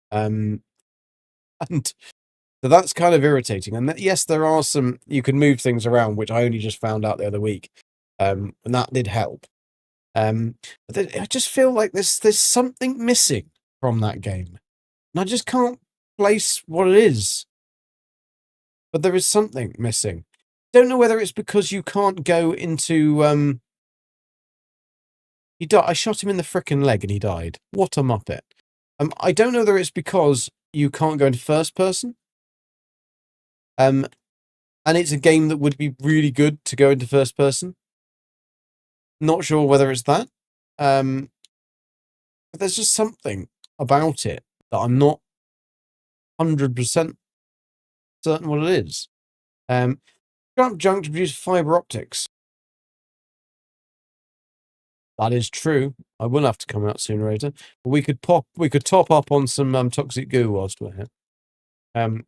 and so that's kind of irritating. And yes, there are some, you can move things around, which I only just found out the other week, and that did help. But I just feel like there's something missing from that game, and I just can't place what it is. But there is something missing. Don't know whether it's because you can't go into he died. I shot him in the frickin' leg and he died. What a muppet. I don't know whether it's because you can't go into first person. And it's a game that would be really good to go into first person. Not sure whether it's that. But there's just something about it that I'm not 100% certain what it is. Scrap junk to produce fiber optics. That is true. I will have to come out sooner or later. But we could top up on some toxic goo whilst we're here.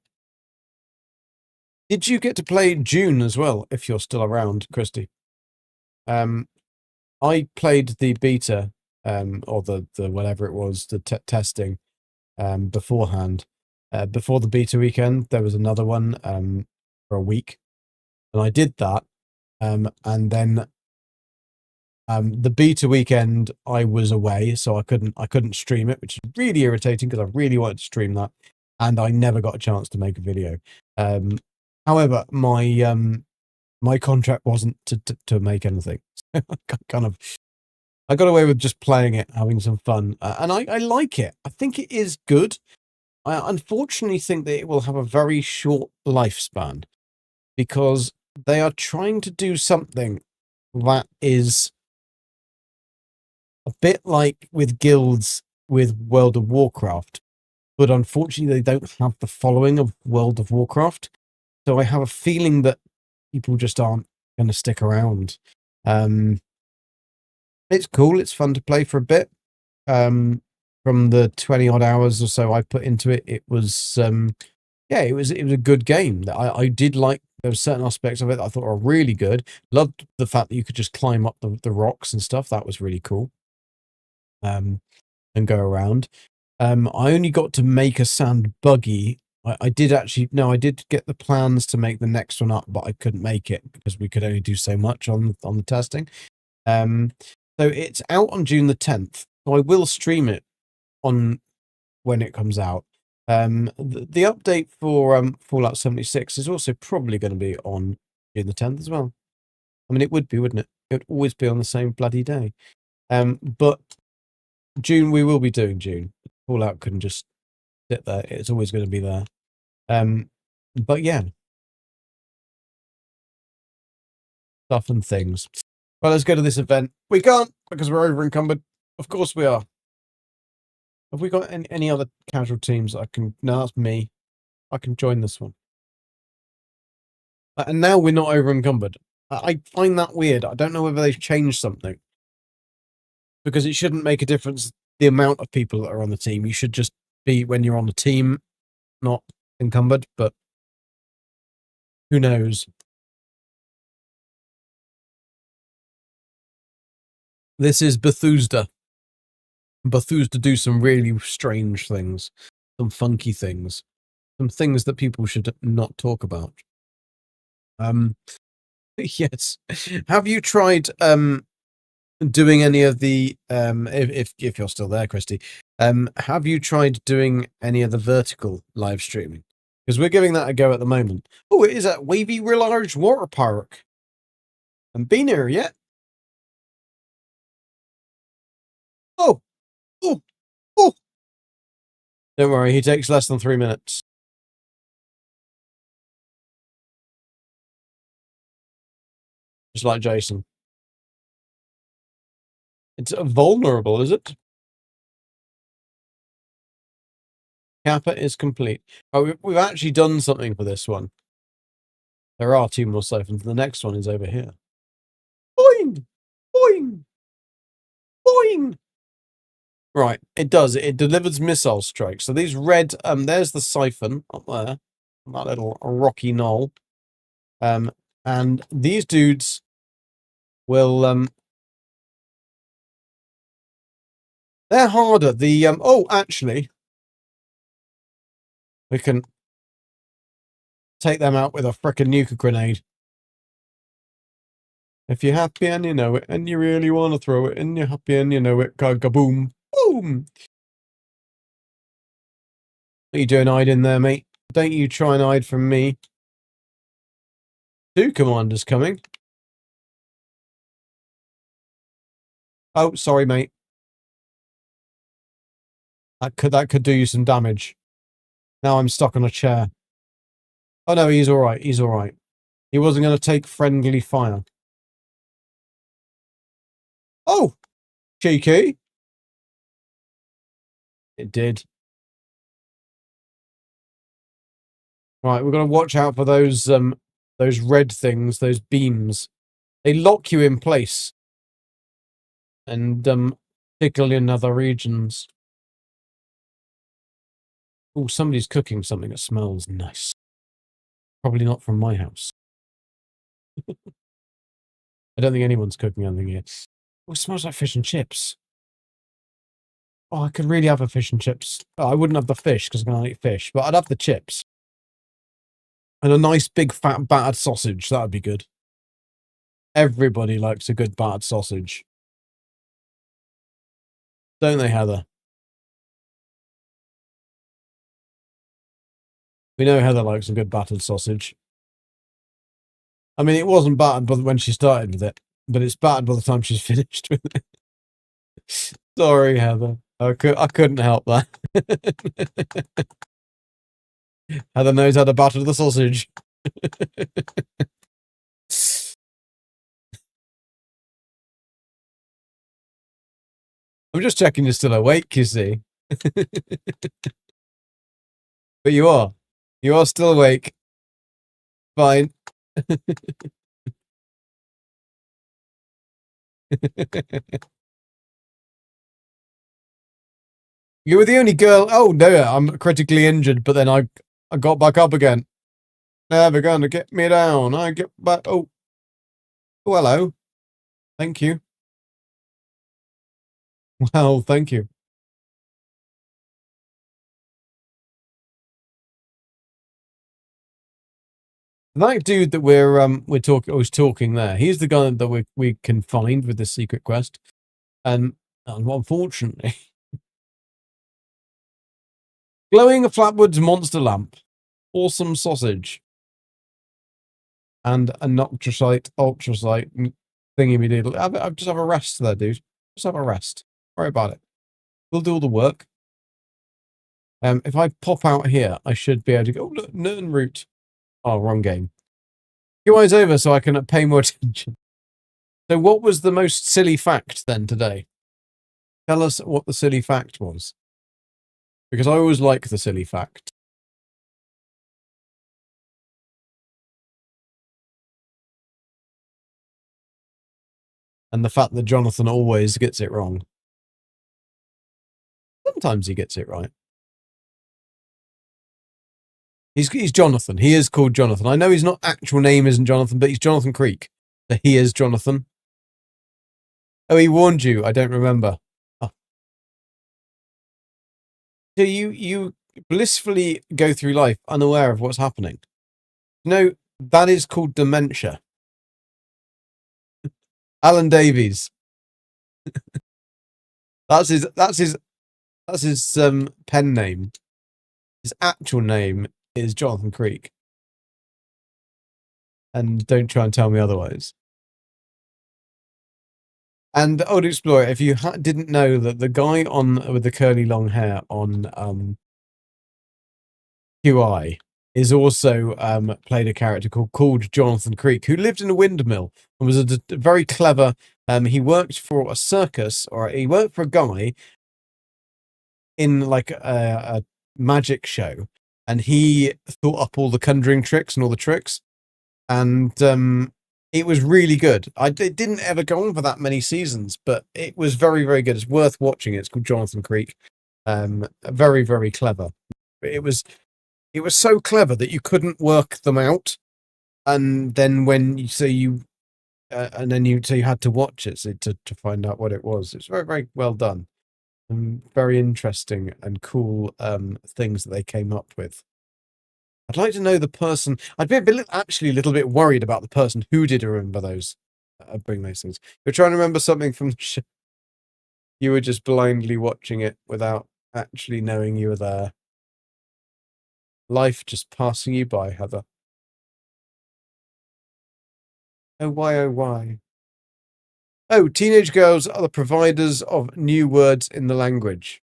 Did you get to play June as well, if you're still around, Christy? I played the beta, or the whatever it was, the testing, beforehand. Before the beta weekend, there was another one for a week, and I did that. And then the beta weekend, I was away, so I couldn't stream it, which is really irritating because I really wanted to stream that, and I never got a chance to make a video. However, my contract wasn't to make anything. I got away with just playing it, having some fun, and I like it. I think it is good. I unfortunately think that it will have a very short lifespan because they are trying to do something that is a bit like with guilds with World of Warcraft, but unfortunately they don't have the following of World of Warcraft. So I have a feeling that people just aren't going to stick around. It's cool. It's fun to play for a bit. From the 20 odd hours or so I put into it, it was it was a good game. I did like, there were certain aspects of it that I thought were really good. Loved the fact that you could just climb up the rocks and stuff. That was really cool. And go around. I only got to make a sand buggy. I did get the plans to make the next one up, but I couldn't make it because we could only do so much on the testing. So it's out on June the 10th. So I will stream it on when it comes out. The update for Fallout 76 is also probably going to be on June the 10th as well. I mean, it would be, wouldn't it? It would always be on the same bloody day. But June, we will be doing June. Fallout couldn't just sit there. It's always going to be there. But yeah. Stuff and things. Well, let's go to this event. We can't because we're over encumbered. Of course we are. Have we got any other casual teams that I can... No, that's me. I can join this one. And now we're not over encumbered. I find that weird. I don't know whether they've changed something. Because it shouldn't make a difference the amount of people that are on the team. You should just be, when you're on the team, not encumbered, but who knows? This is Bethesda. Bethesda do some really strange things, some funky things, some things that people should not talk about. Yes. Have you tried doing any of the if you're still there, Christy? Have you tried doing any of the vertical live streaming? Because we're giving that a go at the moment. Oh, it is at Wavy Large Water Park. Haven't been here yet. Oh. Don't worry, he takes less than 3 minutes. Just like Jason. It's vulnerable, is it? Kappa is complete. Oh, we've actually done something for this one. There are 2 more siphons. The next one is over here. Boing! Boing! Boing! Right, it does. It delivers missile strikes. So these red, there's the siphon up there, that little rocky knoll. And these dudes will, they're harder. Actually, we can take them out with a frickin' nuke grenade. If you're happy and you know it, and you really want to throw it, and you're happy and you know it, kaboom. Boom! What are you doing hiding there, mate? Don't you try and hide from me. 2 commanders coming. Oh, sorry, mate. That could do you some damage. Now I'm stuck on a chair. Oh no, he's alright. He's alright. He wasn't going to take friendly fire. Oh! Cheeky. It did. Right, we're going to watch out for those red things, those beams. They lock you in place. And particularly in other regions. Oh, somebody's cooking something that smells nice. Probably not from my house. I don't think anyone's cooking anything here. Oh, it smells like fish and chips. Oh, I could really have a fish and chips. Oh, I wouldn't have the fish because I can't eat fish, but I'd have the chips. And a nice big fat battered sausage. That would be good. Everybody likes a good battered sausage. Don't they, Heather? We know Heather likes a good battered sausage. I mean, it wasn't battered when she started with it, but it's battered by the time she's finished with it. Sorry, Heather. I couldn't help that. Heather knows how to batter the sausage. I'm just checking you're still awake, you see. But you are. You are still awake. Fine. You were the only girl. Oh no, I'm critically injured, but then I got back up again. Never gonna get me down. I get back. Oh, hello. Thank you. Well, thank you. That dude that we're talking, I was talking there. He's the guy that we can find with the secret quest, and unfortunately, glowing flatwoods monster lamp, awesome sausage, and a noctrosite ultrasite thingy me doodle. Just have a rest there, dude. Just have a rest. Don't worry about it. We'll do all the work. If I pop out here, I should be able to go. Oh, look, Nern route. Oh, wrong game. Your eyes over so I can pay more attention. So, what was the most silly fact then today? Tell us what the silly fact was. Because I always like the silly fact. And the fact that Jonathan always gets it wrong. Sometimes he gets it right. He's Jonathan. He is called Jonathan. I know his actual name isn't Jonathan, but he's Jonathan Creek. So he is Jonathan. Oh, he warned you. I don't remember. Oh. So you blissfully go through life unaware of what's happening. No, that is called dementia. Alan Davies. That's his pen name. His actual name is Jonathan Creek. And don't try and tell me otherwise. And Old Explorer, if you didn't know that the guy with the curly long hair on QI is also played a character called Jonathan Creek, who lived in a windmill and was a very clever. He worked for a circus, or he worked for a guy in like a magic show, and he thought up all the conjuring tricks and all the tricks, and it was really good. It didn't ever go on for that many seasons, but it was very, very good. It's worth watching. It's called Jonathan Creek. Very, very clever. It was so clever that you couldn't work them out, and then you had to watch it to find out what it was. It's very, very well done. Very interesting and cool things that they came up with. I'd like to know the person. I'd be actually a little bit worried about the person who did remember those, bring those things. You're trying to remember something from the show. You were just blindly watching it without actually knowing you were there. Life just passing you by, Heather. Oh, why, oh, why? Oh, teenage girls are the providers of new words in the language.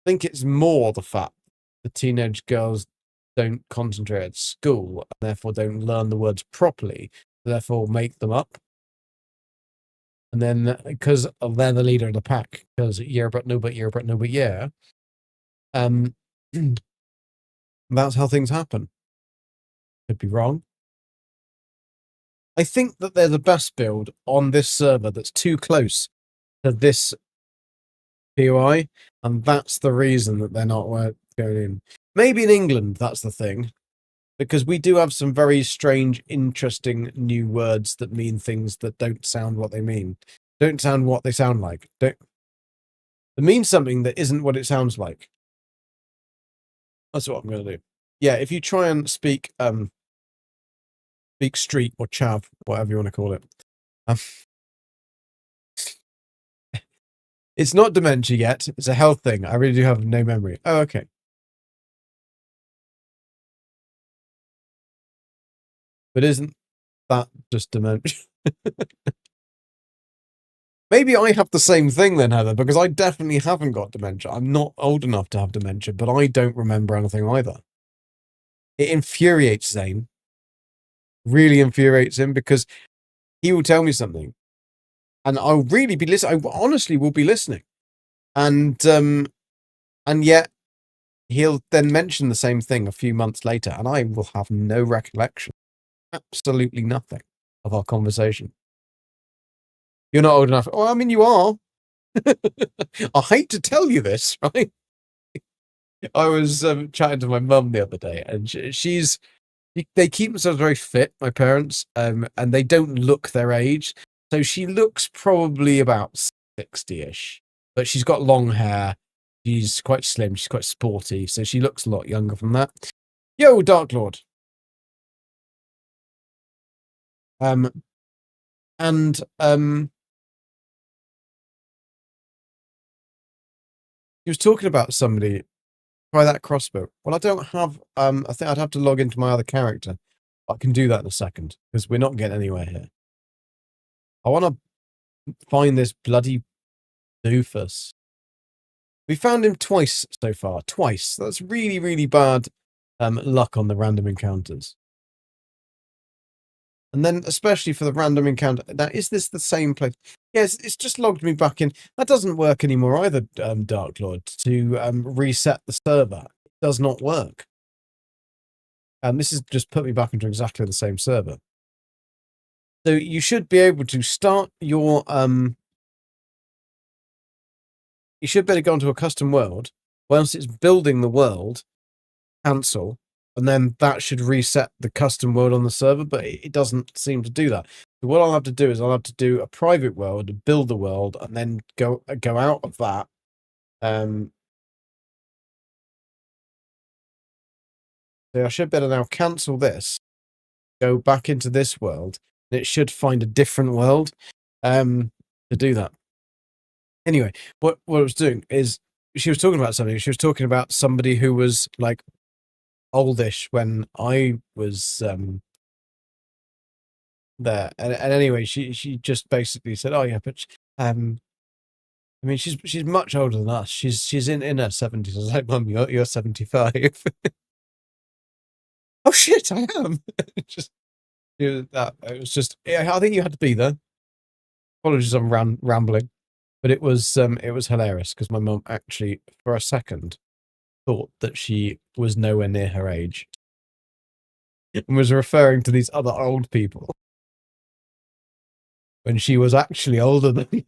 I think it's more the fact the teenage girls don't concentrate at school and therefore don't learn the words properly, therefore make them up. And then because they're the leader of the pack, because yeah, but no, but yeah, but no, but yeah. That's how things happen. Could be wrong. I think that they're the best build on this server that's too close to this POI, and that's the reason that they're not going in. Maybe in England, that's the thing, because we do have some very strange, interesting new words that mean things that don't sound what they mean, don't sound what they sound like. It means something that isn't what it sounds like. That's what I'm going to do. Yeah, if you try and speak street or chav, whatever you want to call it. It's not dementia yet. It's a health thing. I really do have no memory. Oh, okay. But isn't that just dementia? Maybe I have the same thing then, Heather, because I definitely haven't got dementia. I'm not old enough to have dementia, but I don't remember anything either. It infuriates Zane. Really infuriates him, because he will tell me something and I'll really be listening. I honestly will be listening. And yet he'll then mention the same thing a few months later, and I will have no recollection, absolutely nothing of our conversation. You're not old enough. Oh, I mean, you are. I hate to tell you this, right? I was chatting to my mum the other day, and they keep themselves very fit, my parents, and they don't look their age. So she looks probably about 60-ish, but she's got long hair. She's quite slim. She's quite sporty, so she looks a lot younger from that. Yo, Dark Lord. He was talking about somebody. Try that crossbow. Well, I don't have. I think I'd have to log into my other character. I can do that in a second because we're not getting anywhere here. I want to find this bloody doofus. We found him twice so far. Twice. That's really, really bad luck on the random encounters. And then, especially for the random encounter, now is this the same place? Yes, it's just logged me back in. That doesn't work anymore either, Dark Lord. To reset the server, it does not work. And this has just put me back into exactly the same server. So you should be able to start your you should be able to go into a custom world. Once it's building the world, cancel, and then that should reset the custom world on the server, but it doesn't seem to do that. So what I'll have to do is I'll have to do a private world, build the world, and then go out of that. So I should better now cancel this, go back into this world, and it should find a different world to do that. Anyway, what I was doing is she was talking about something. She was talking about somebody who was like oldish when I was there, and anyway, she just basically said, "Oh yeah, but I mean, she's much older than us. She's in her 70s." I was like, "Mum, you're 75." Oh shit, I am. Just that. It was just. Yeah, I think you had to be there. Apologies, I'm rambling, but it was hilarious because my mum actually, for a second, thought that she was nowhere near her age and was referring to these other old people when she was actually older than.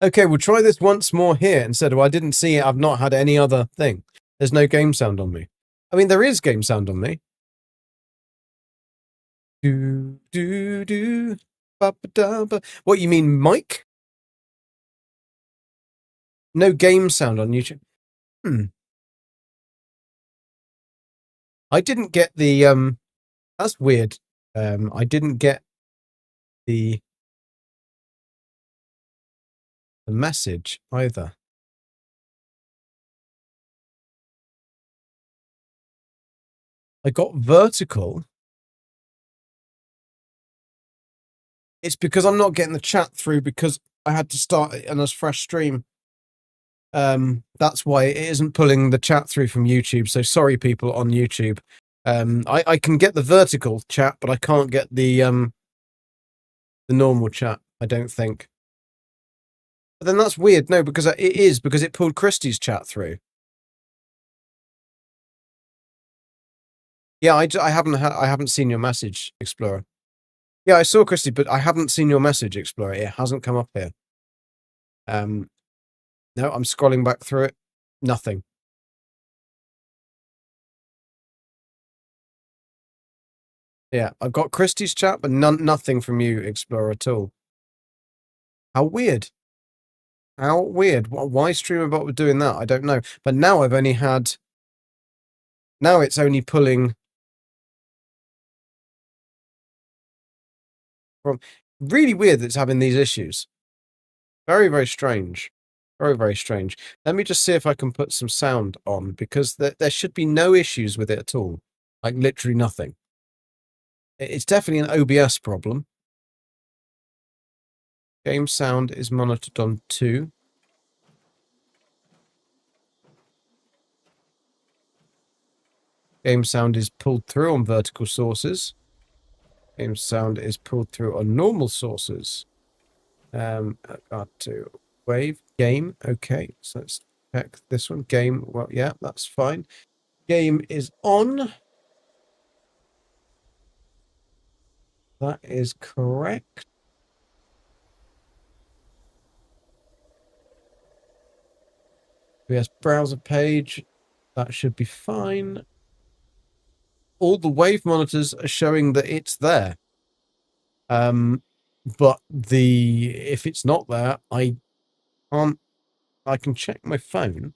Okay, we'll try this once more here instead of I didn't see it. I've not had any other thing. There's no game sound on me. I mean, there is game sound on me. Do, do, do. Ba, ba, da, ba. What, you mean Mike? No game sound on YouTube. I didn't get the that's weird. I didn't get the message either. I got vertical. It's because I'm not getting the chat through because I had to start it on a fresh stream. That's why it isn't pulling the chat through from YouTube. So sorry, people on YouTube. I can get the vertical chat, but I can't get the normal chat. I don't think. But then that's weird. No, because it pulled Christie's chat through. Yeah, I haven't seen your message, Explorer. Yeah, I saw Christy, but I haven't seen your message, Explorer. It hasn't come up here. No, I'm scrolling back through it. Nothing. Yeah, I've got Christie's chat, but nothing from you, Explorer, at all. How weird. How weird. Why Streamerbot was doing that? I don't know. But now I've only had. Now it's only pulling from. Really weird that it's having these issues. Very, very strange. Very, very strange. Let me just see if I can put some sound on because there should be no issues with it at all. Like literally nothing. It's definitely an OBS problem. Game sound is monitored on 2. Game sound is pulled through on vertical sources. Game sound is pulled through on normal sources. Got to wave game. Okay, so let's check this one. Game. Well, yeah, that's fine. Game is on. That is correct. OBS browser page. That should be fine. All the wave monitors are showing that it's there. But if it's not there, I can check my phone.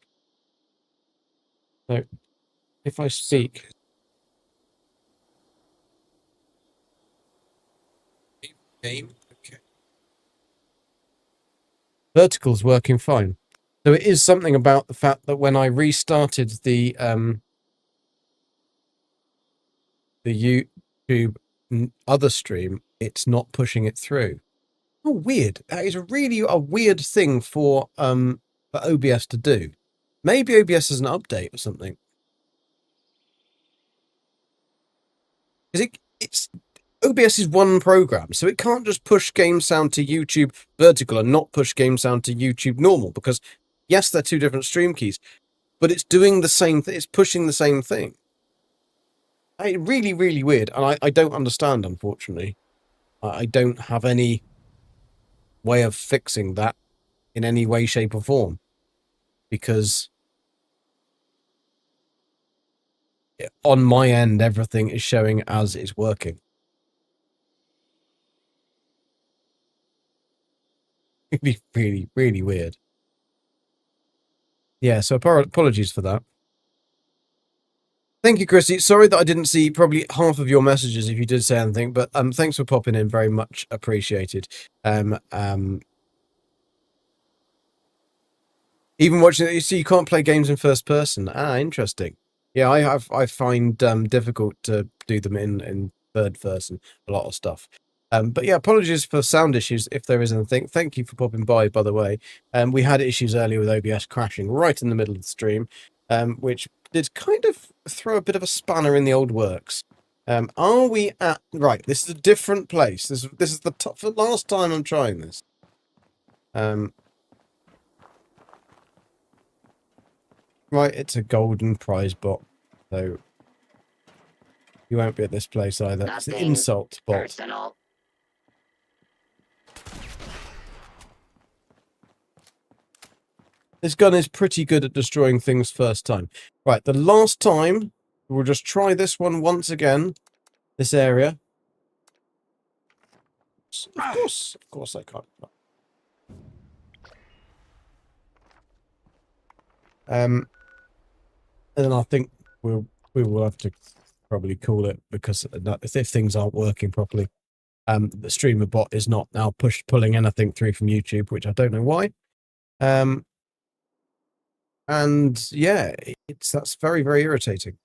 So if I speak. Game. Okay. Vertical's working fine. So it is something about the fact that when I restarted the YouTube other stream, it's not pushing it through. Oh, weird. That is really a weird thing for OBS to do. Maybe OBS has an update or something. Because it's OBS is one program, so it can't just push game sound to YouTube vertical and not push game sound to YouTube normal, because yes, they're two different stream keys, but it's doing the same thing. It's pushing the same thing. Really, really weird, and I don't understand, unfortunately. I don't have any way of fixing that in any way, shape, or form, because on my end, everything is showing as it's working. Really, really, really weird. Yeah, so apologies for that. Thank you, Chrissy. Sorry that I didn't see probably half of your messages if you did say anything, but thanks for popping in. Very much appreciated. Even watching it, you see, you can't play games in first person. Ah, interesting. Yeah, I find difficult to do them in third person, a lot of stuff. But yeah, apologies for sound issues if there is anything. Thank you for popping by the way. We had issues earlier with OBS crashing right in the middle of the stream, which did kind of throw a bit of a spanner in the old works. Are we at right? This is a different place. This is the last time I'm trying this. Right, it's a golden prize bot, so you won't be at this place either. It's the insult bot. Personal. This gun is pretty good at destroying things first time. Right, the last time, we'll just try this one once again. This area. Of course I can't. And then I think we will have to probably call it, because if things aren't working properly, the streamer bot is not now pulling anything through from YouTube, which I don't know why. And yeah, that's very, very irritating.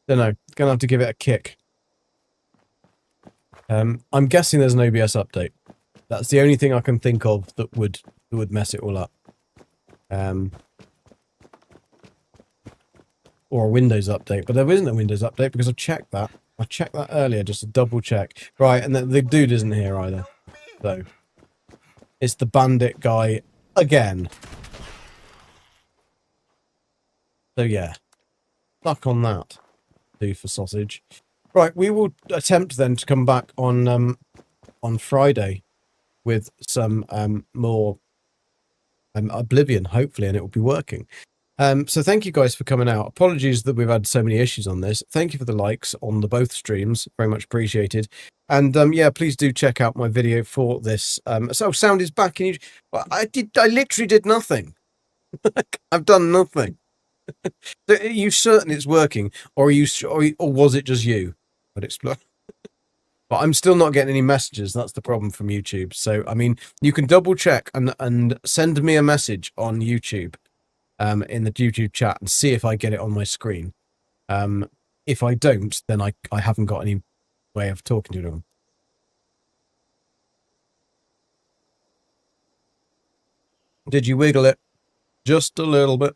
Don't know. Gonna have to give it a kick. I'm guessing there's an OBS update. That's the only thing I can think of that would mess it all up. Or a Windows update, but there isn't a Windows update because I've checked that. I checked that earlier just to double check. Right, and the dude isn't here either. So it's the bandit guy again. So yeah, stuck on that. Do for sausage. Right, we will attempt then to come back on Friday with some more Oblivion, hopefully, and it will be working. So thank you guys for coming out. Apologies that we've had so many issues on this. Thank you for the likes on the both streams. Very much appreciated. And yeah, please do check out my video for this. So sound is back. I literally did nothing. I've done nothing. Are you certain it's working, or was it just you? But explore. But I'm still not getting any messages. That's the problem from YouTube. So I mean, you can double check and send me a message on YouTube, in the YouTube chat, and see if I get it on my screen. If I don't, then I haven't got any way of talking to them. Did you wiggle it? Just a little bit.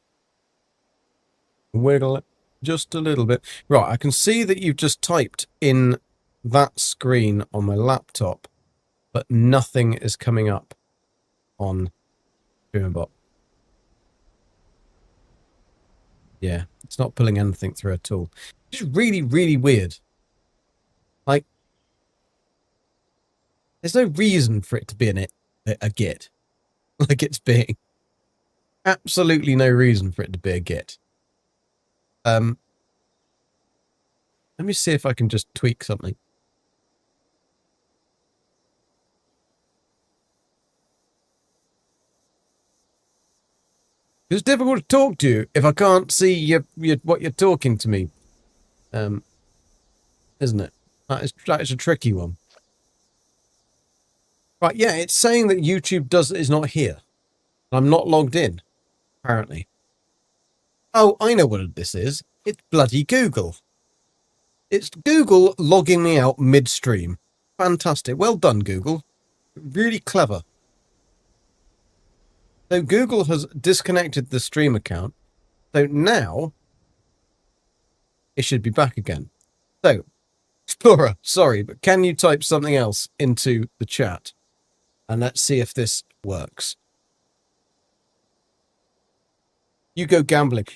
Wiggle it just a little bit. Right, I can see that you've just typed in that screen on my laptop, but nothing is coming up on StreamerBot. Yeah, it's not pulling anything through at all. It's really, really weird. Like, there's no reason for it to be a Git. Like it's being. Absolutely no reason for it to be a Git. Let me see if I can just tweak something. It's difficult to talk to you if I can't see what you're talking to me. Isn't it? That is a tricky one. Right, yeah, it's saying that YouTube is not here. I'm not logged in, apparently. Oh, I know what this is. It's bloody Google. It's Google logging me out midstream. Fantastic. Well done, Google. Really clever. So Google has disconnected the stream account. So now it should be back again. So, Explorer, sorry, but can you type something else into the chat? And let's see if this works. You go gambling.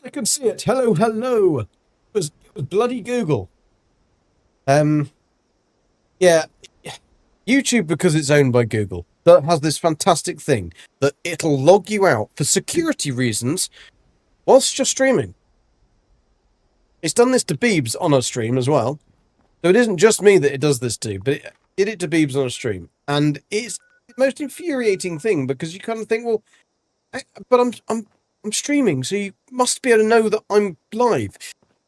I can see it. Hello, hello. It was bloody Google. Yeah. YouTube, because it's owned by Google, that has this fantastic thing that it'll log you out for security reasons whilst you're streaming. It's done this to Beebs on a stream as well. So it isn't just me that it does this to, but it did it to Beebs on a stream. And it's the most infuriating thing because you kind of think, well, but I'm streaming, so you must be able to know that I'm live.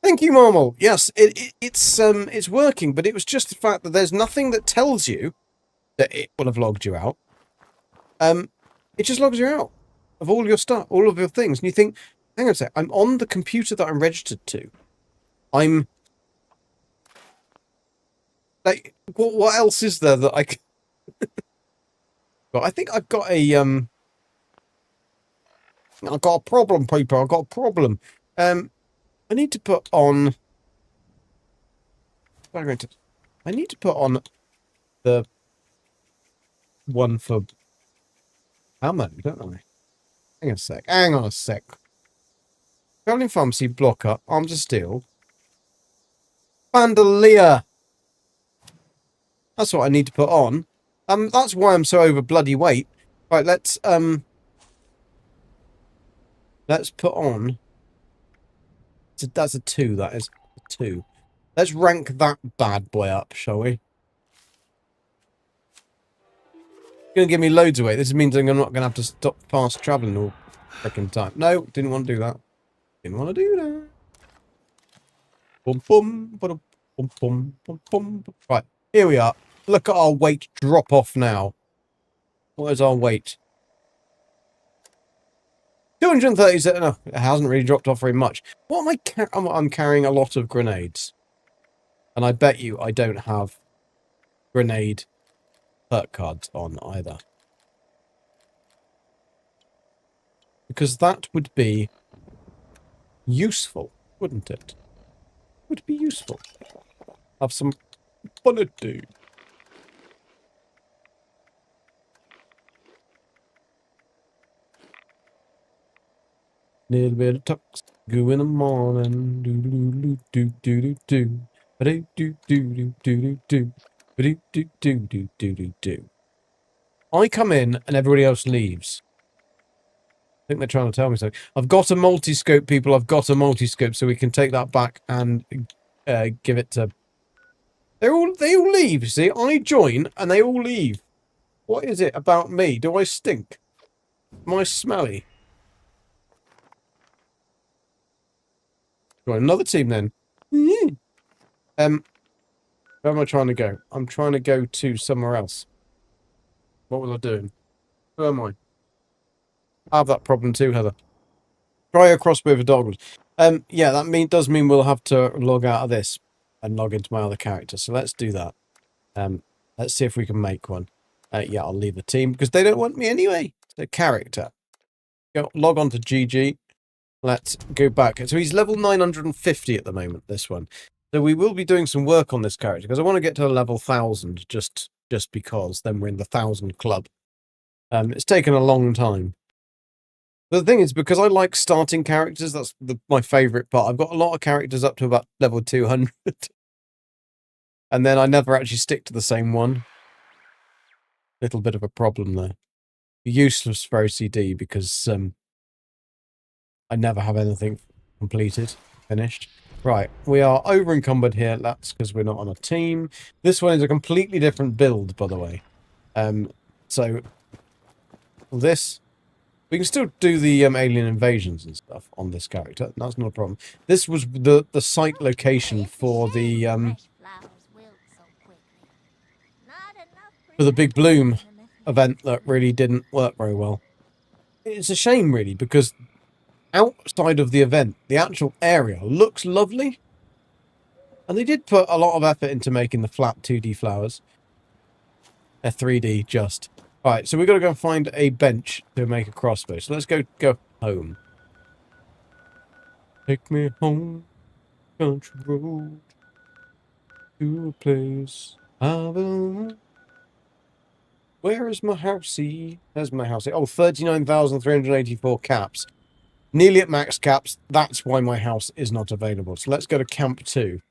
Thank you, Marmal. Yes, it's working, but it was just the fact that there's nothing that tells you that it will have logged you out. It just logs you out of all your stuff, all of your things, and you think, hang on a sec, I'm on the computer that I'm registered to. I'm like, what else is there that I can... But I think I've got a I've got a problem, people. I've got a problem. I need to put on. I need to put on the one for ammo, don't I? Hang on a sec. Hang on a sec. Traveling pharmacy, blocker, arms of steel, bandolier. That's what I need to put on. That's why I'm so over bloody weight. Right, let's put on. That's a 2. That is a 2. Let's rank that bad boy up, shall we? It's gonna give me loads of weight. This means I'm not gonna have to stop fast traveling all freaking time. No, didn't want to do that. Didn't want to do that. Boom, boom, boom, boom, boom, boom, boom. Right, here we are. Look at our weight drop off now. What is our weight? 237. No, it hasn't really dropped off very much. What am I carrying? I'm carrying a lot of grenades. And I bet you I don't have grenade perk cards on either. Because that would be useful, wouldn't it? Would be useful. Have some fun to do. Little bit of tux, go in the morning, do do do do do do do, do do do do do do, do do do do do do do. I come in and everybody else leaves. I think they're trying to tell me something. I've got a multi-scope, people. I've got a multi-scope, so we can take that back and give it to. They all leave. You see, I join and they all leave. What is it about me? Do I stink? Am I smelly? Got another team then. Where am I trying to go? I'm trying to go to somewhere else. What was I doing? Who am I? I have that problem too, Heather. Try a crossbow with doggles. Yeah, that does mean we'll have to log out of this and log into my other character. So let's do that. Let's see if we can make one. Yeah, I'll leave the team because they don't want me anyway. The character. Go log on to GG. Let's go back. So he's level 950 at the moment, this one. So we will be doing some work on this character, because I want to get to level 1000, just because. Then we're in the 1000 club. It's taken a long time. The thing is, because I like starting characters, that's my favourite part. I've got a lot of characters up to about level 200. And then I never actually stick to the same one. Little bit of a problem there. Useless for OCD, because I never have anything completed, finished. Right, we are over encumbered here. That's because we're not on a team. This one is a completely different build, by the way. So this, we can still do the alien invasions and stuff on this character. That's not a problem. This was the site location for the big bloom event that really didn't work very well. It's a shame, really, because outside of the event, the actual area looks lovely. And they did put a lot of effort into making the flat 2D flowers. They're 3D just. Right, so we've got to go and find a bench to make a crossbow. So let's go home. Take me home, country road, to a place I belong. Where is my housey? There's my housey. Oh, 39,384 caps. Nearly at max caps. That's why my house is not available. So let's go to Camp 2.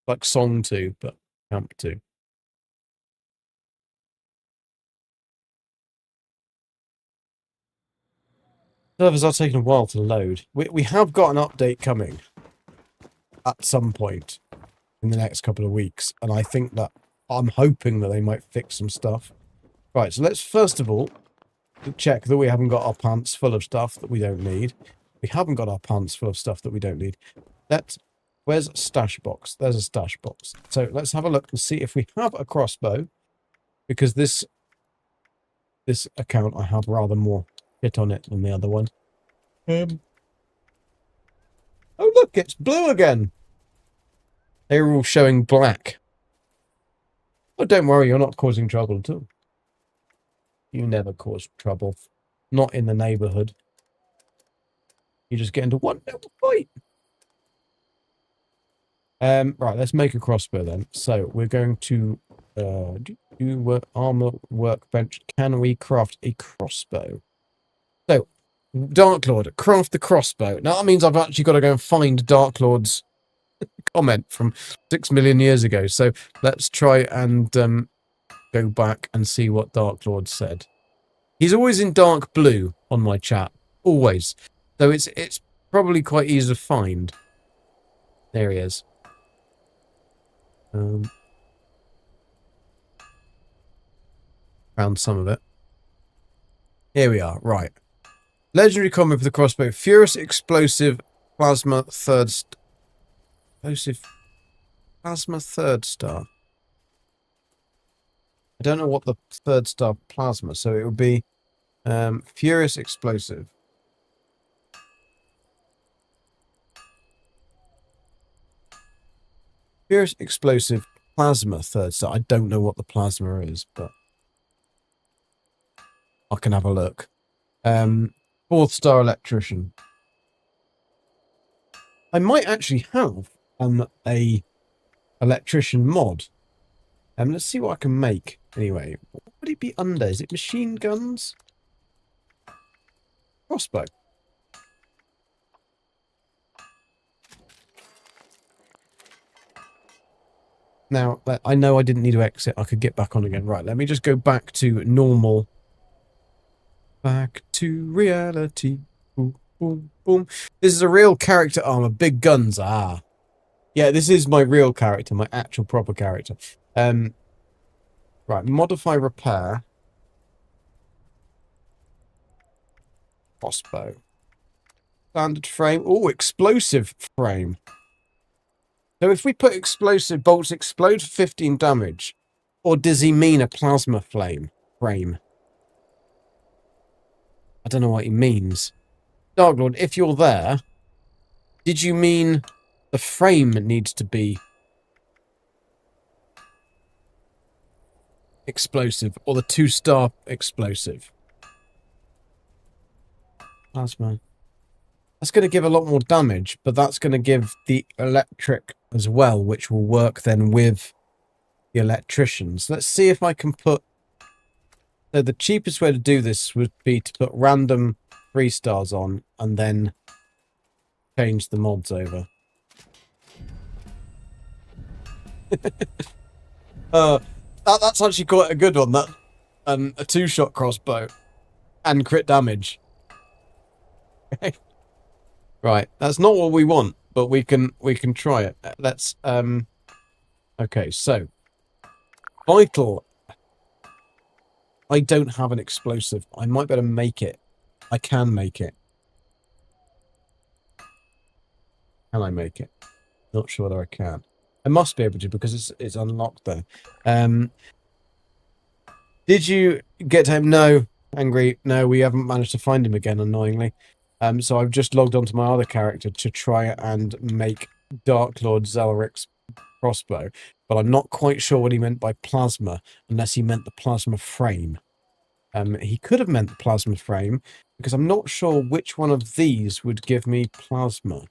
Like Song 2, but Camp 2. Servers are taking a while to load. We have got an update coming at some point in the next couple of weeks, and I think that I'm hoping that they might fix some stuff. Right, so let's first of all check that we haven't got our pants full of stuff that we don't need. We haven't got our pants full of stuff that we don't need. Where's a stash box? There's a stash box. So let's have a look and see if we have a crossbow, because this account I have rather more shit on it than the other one. Oh look, it's blue again. They were all showing black. Oh, don't worry, you're not causing trouble at all. You never cause trouble. Not in the neighborhood. You just get into one little fight. Right, let's make a crossbow then. So we're going to do armor workbench. Can we craft a crossbow? So, Dark Lord, craft the crossbow. Now that means I've actually got to go and find Dark Lord's comment from 6 million years ago. So let's try and go back and see what Dark Lord said. He's always in dark blue on my chat. Always. So it's probably quite easy to find. There he is. Found some of it. Here we are. Right. Legendary combo for the crossbow. Furious explosive plasma third explosive plasma third star. I don't know what the third star plasma, so it would be furious explosive. Furious explosive plasma third star. I don't know what the plasma is, but I can have a look. Fourth star electrician. I might actually have a electrician mod. Let's see what I can make. Anyway, what would it be under? Is it machine guns? Crossbow. Now, I know I didn't need to exit. I could get back on again. Right, let me just go back to normal. Back to reality. Boom, boom, boom. This is a real character armor. Big guns. Ah. Yeah, this is my real character. My actual proper character. Right, modify repair. Crossbow. Standard frame. Oh, explosive frame. So if we put explosive bolts explode for 15 damage, or does he mean a plasma frame? I don't know what he means. Dark Lord, if you're there, did you mean the frame needs to be explosive, or the 2-star explosive? plasma. That's going to give a lot more damage, but that's going to give the electric as well, which will work then with the electricians. Let's see if I can put... So the cheapest way to do this would be to put random 3 stars on and then change the mods over. That's actually quite a good one. That a 2-shot crossbow and crit damage. Okay. Right, that's not what we want, but we can try it. Let's okay, so vital. I don't have an explosive. I might be able to make it. I can make it. Can I make it? Not sure whether I can. I must be able to because it's unlocked there. Did you get to him? No, Angry. No, we haven't managed to find him again, annoyingly. So I've just logged onto my other character to try and make Dark Lord Zelaric's crossbow, but I'm not quite sure what he meant by plasma, unless he meant the plasma frame. He could have meant the plasma frame, because I'm not sure which one of these would give me plasma.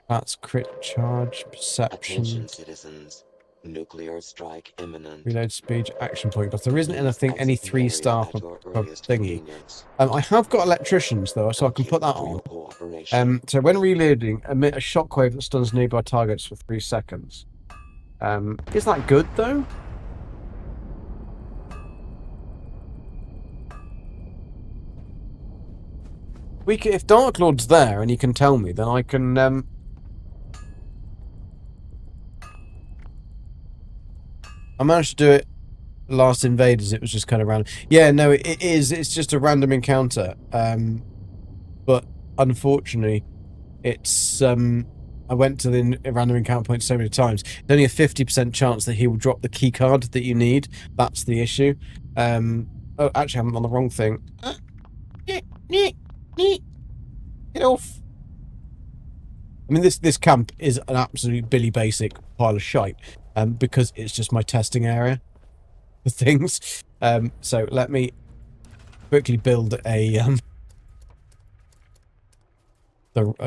That's crit charge, perception. Attention, citizens. Nuclear strike imminent. Reload speed, action point. But there isn't anything, any 3-star for thingy. I have got electricians though, so I can put that on. So when reloading, emit a shockwave that stuns nearby targets for 3 seconds. Is that good though? If Dark Lord's there and he can tell me, then I can I managed to do it last Invaders. It was just kind of random. Yeah, no, it is. It's just a random encounter. But unfortunately, it's I went to the random encounter point so many times. There's only a 50% chance that he will drop the key card that you need. That's the issue. Oh, actually, I'm on the wrong thing. Get off. I mean, this camp is an absolute Billy Basic pile of shite. Because it's just my testing area for things. So let me quickly build a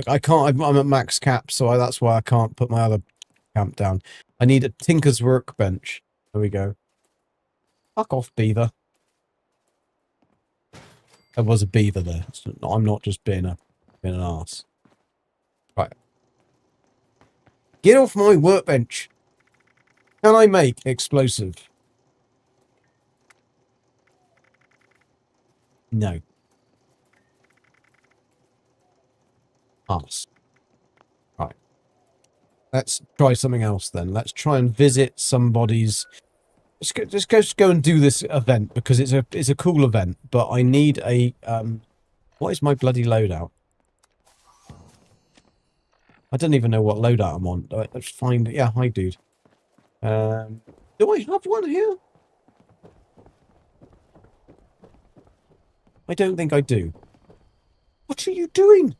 I can't. I'm at max cap, so that's why I can't put my other camp down. I need a tinker's workbench. There we go. Fuck off, beaver. There was a beaver there. I'm not just being an arse. Right. Get off my workbench. Can I make explosive? No. Arse. Right. Let's try something else then. Let's try and visit somebody's... Just go and do this event because it's a cool event, but I need a... What is my bloody loadout? I don't even know what loadout I'm on. Let's find... Yeah, hi, dude. Do I have one here? I don't think I do. What are you doing?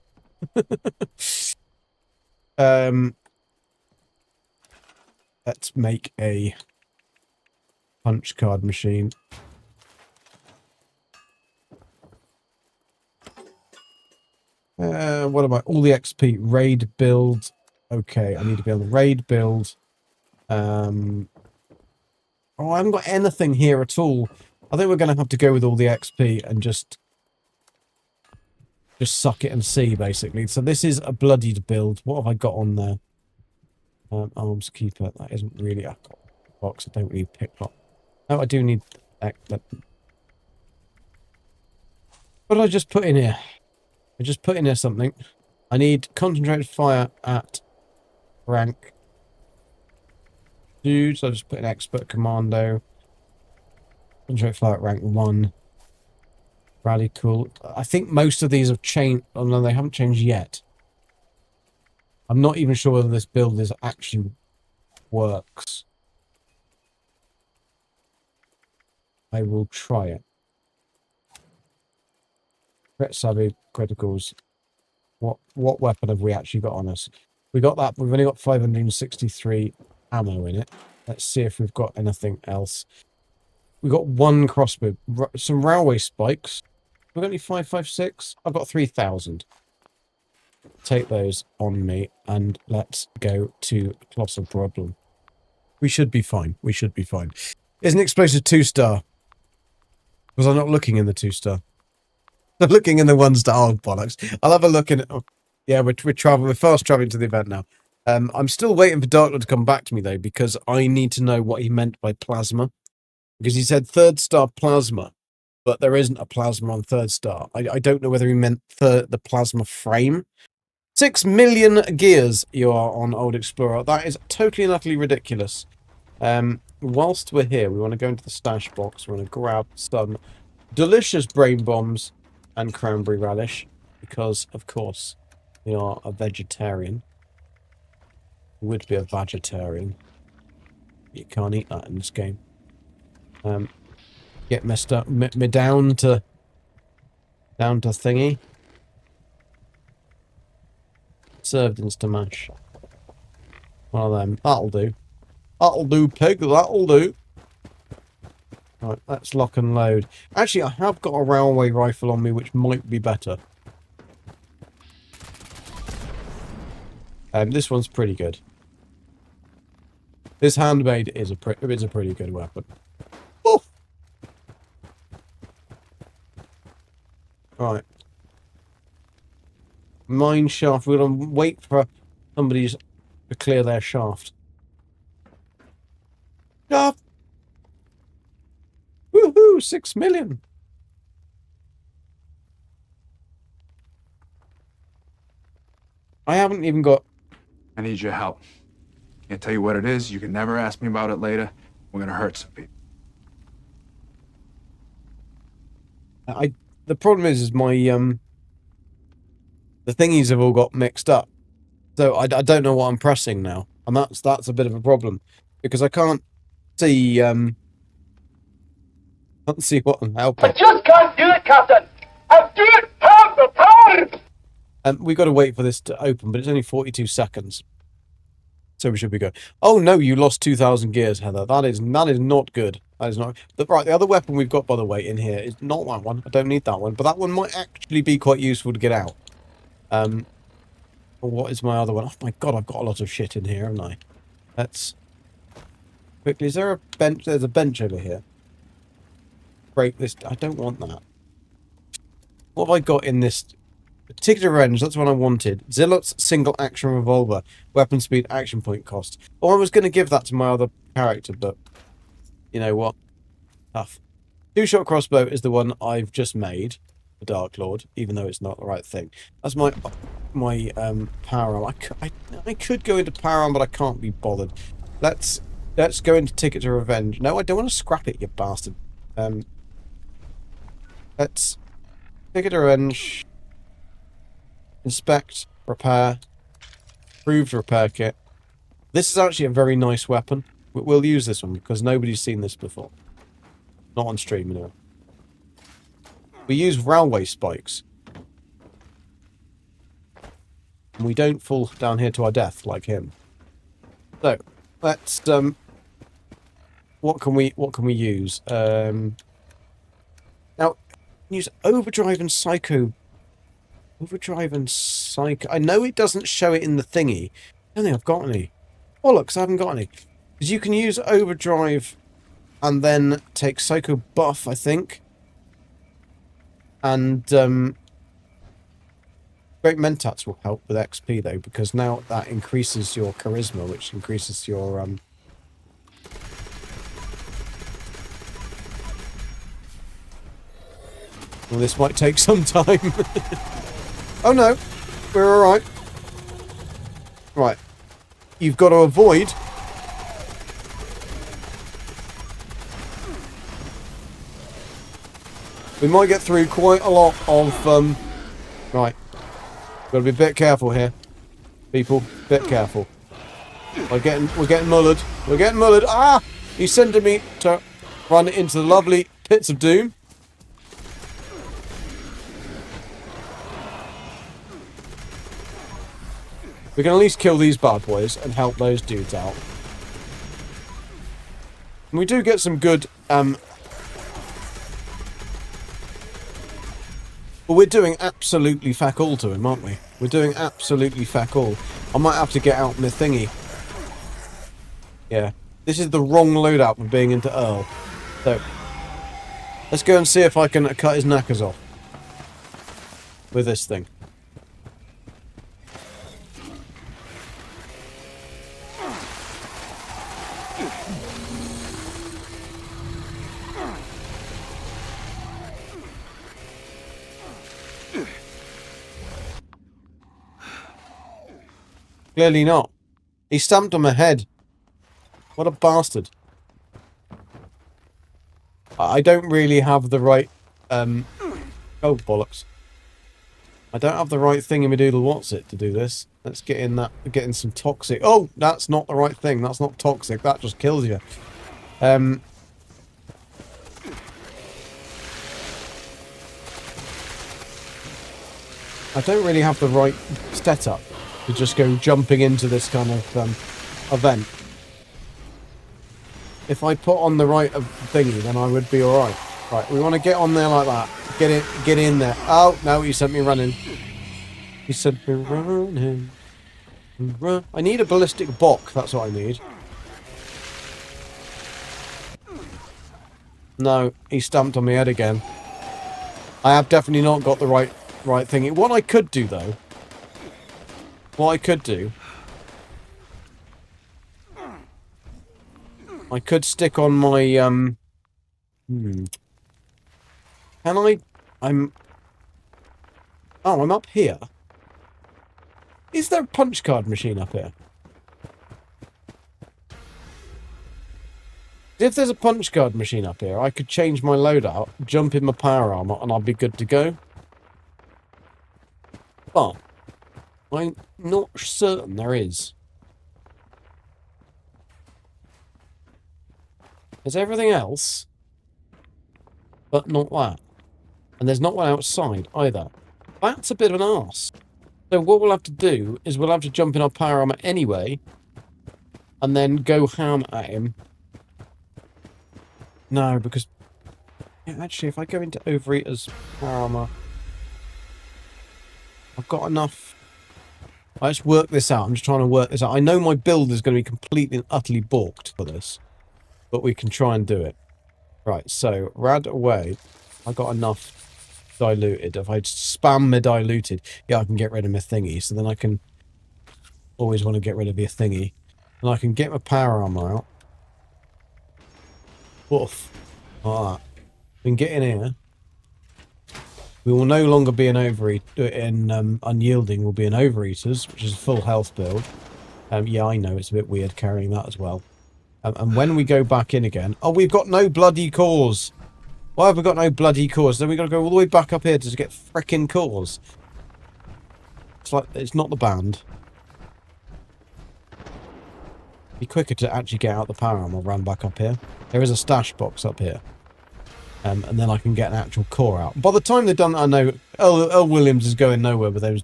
Let's make a punch card machine. What am I? All the XP. Raid build. Okay, I need to be on the raid build. Oh, I haven't got anything here at all. I think we're going to have to go with all the XP and just suck it and see, basically. So this is a bloodied build. What have I got on there? Arms keeper. That isn't really a box. I don't need picklock. No, I do need... What did I just put in here? I just put in here something. I need concentrated fire at rank 2, so I just put an expert commando. Concentrated fire at rank 1. Radical. I think most of these have changed. Oh no, they haven't changed yet. I'm not even sure whether this build is actually works. I will try it. Crit savvy criticals. What weapon have we actually got on us? We got that. We've only got 563 ammo in it. Let's see if we've got anything else. We got one crossbow. Some railway spikes. We've got any 556? I've got 3,000. Take those on me and let's go to Colossal Problem. We should be fine. We should be fine. Is an explosive 2-star? Was I not looking in the 2-star? I'm looking in the 1-star. Oh, bollocks. I'll have a look in it. Oh, yeah, we're traveling. We're fast traveling to the event now. I'm still waiting for Darklord to come back to me though, because I need to know what he meant by plasma. Because he said 3rd-star plasma, but there isn't a plasma on 3rd-star. I don't know whether he meant the plasma frame. 6 million gears you are on Old Explorer. That is totally and utterly ridiculous. Whilst we're here, we want to go into the stash box. We want to grab some delicious brain bombs and cranberry relish. Because, of course, we are a vegetarian. Would be a vegetarian. You can't eat that in this game. Get messed up. Me down to thingy. Served Instamash. One of them. That'll do. That'll do, pig. That'll do. Right, let's lock and load. Actually, I have got a railway rifle on me, which might be better. This one's pretty good. This handmade is a pretty good weapon. Oh! Right. Mine shaft. We're going to wait for somebody to clear their shaft. Shaft! Woohoo! 6 million! I haven't even got... I need your help. Can't tell you what it is. You can never ask me about it later. We're gonna hurt some people. The problem is my the thingies have all got mixed up, so I don't know what I'm pressing now, and that's a bit of a problem because I can't see can't see what I'm helping. I just can't do it, Captain. I don't have the time. We got to wait for this to open, but it's only 42 seconds, so we should be good. Oh no, you lost 2,000 gears, Heather. That is not good. That is not. Right, the other weapon we've got, by the way, in here is not that one. I don't need that one, but that one might actually be quite useful to get out. What is my other one? Oh my god, I've got a lot of shit in here, haven't I? Let's quickly. Is there a bench? There's a bench over here. Break this. I don't want that. What have I got in this? Ticket of Revenge, that's what I wanted. Zilot's single action revolver. Weapon speed, action point cost. Or I was going to give that to my other character, but you know what? Tough. 2-shot crossbow is the one I've just made. The Darklord, even though it's not the right thing. That's my power arm. I could go into power arm, but I can't be bothered. Let's go into Ticket to Revenge. No, I don't want to scrap it, you bastard. Let's Ticket to Revenge. Inspect, repair, approved repair kit. This is actually a very nice weapon. We'll use this one because nobody's seen this before. Not on stream, anyway. We use railway spikes. And we don't fall down here to our death like him. So, let's what can we use? Now use overdrive and psycho. Overdrive and psycho. I know it doesn't show it in the thingy. I don't think I've got any. Oh look, I haven't got any. Because you can use overdrive and then take psycho buff, I think. And great mentats will help with XP though, because now that increases your charisma, which increases your well, this might take some time. Oh no, we're alright. Right. You've got to avoid. We might get through quite a lot of right. Gotta be a bit careful here. People, bit careful. We're getting mullered. We're getting mullered. Ah! He's sending me to run into the lovely pits of doom. We can at least kill these bad boys and help those dudes out. And we do get some good But we're doing absolutely fuck all to him, aren't we? We're doing absolutely fuck all. I might have to get out my thingy. Yeah. This is the wrong loadout for being into Earl. So, let's go and see if I can cut his knackers off. With this thing. Clearly not. He stamped on my head. What a bastard. I don't really have the right... oh, bollocks. I don't have the right thingamadoodle what's it to do this. Let's get in that... Get in some toxic... Oh! That's not the right thing. That's not toxic. That just kills you. I don't really have the right setup to just go jumping into this kind of event. If I put on the right thingy, then I would be alright. Right, we want to get on there like that. Get in there. Oh, no, he sent me running. He sent me running. Run. I need a ballistic bock, that's what I need. No, he stamped on my head again. I have definitely not got the right thingy. What I could do, though... I could stick on my, Can I... Oh, I'm up here. Is there a punch card machine up here? If there's a punch card machine up here, I could change my loadout, jump in my power armor, and I'll be good to go. But I'm not certain there is. There's everything else, but not that. And there's not one outside either. That's a bit of an arse. So what we'll have to do is we'll have to jump in our power armor anyway, and then go ham at him. No, because... Yeah, actually, if I go into Overeater's power armor... I've got enough... Let's work this out. I'm just trying to work this out. I know my build is going to be completely and utterly balked for this. But we can try and do it. Right, so, rad away. I got enough diluted. If I spam my diluted, yeah, I can get rid of my thingy. So then I can always want to get rid of your thingy. And I can get my power armor out. Woof. Like that. We can get in here. We will no longer be an unyielding. We'll be an overeaters, which is a full health build. Yeah, I know it's a bit weird carrying that as well. And when we go back in again... Oh, we've got no bloody cores. Why have we got no bloody cores? Then we've got to go all the way back up here to get frickin' cores. It's like... It's not the band. Be quicker to actually get out the power armor, run back up here. There is a stash box up here. And then I can get an actual core out. By the time they're done, I know Earl Williams is going nowhere with those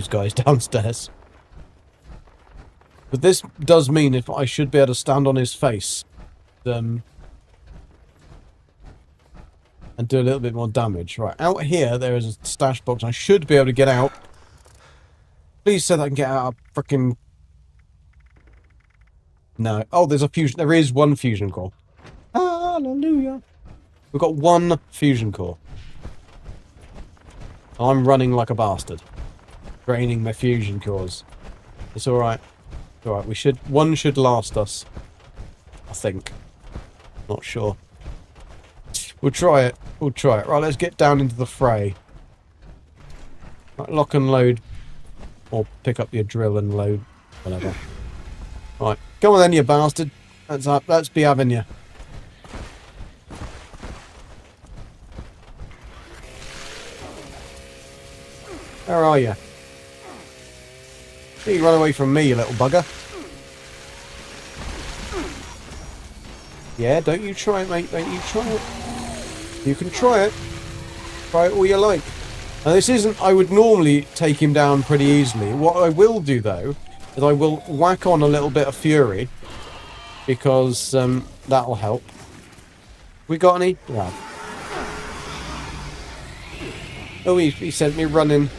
guys downstairs. But this does mean if I should be able to stand on his face and do a little bit more damage. Right, out here there is a stash box. I should be able to get out. Please say that I can get out a frickin'... No. Oh, there's a fusion. There is one fusion core. Hallelujah. We've got one fusion core. I'm running like a bastard. Draining my fusion cores. It's alright. It's alright. One should last us. I think. Not sure. We'll try it. We'll try it. Right, let's get down into the fray. Right, lock and load. Or pick up your drill and load. Whatever. Right. Come on then, you bastard. Let's be having you. Where are you? You run away from me, you little bugger. Yeah, don't you try it, mate. Don't you try it. You can try it. Try it all you like. Now, this isn't... I would normally take him down pretty easily. What I will do, though, is I will whack on a little bit of fury. Because that'll help. We got any? Yeah. Oh, he sent me running.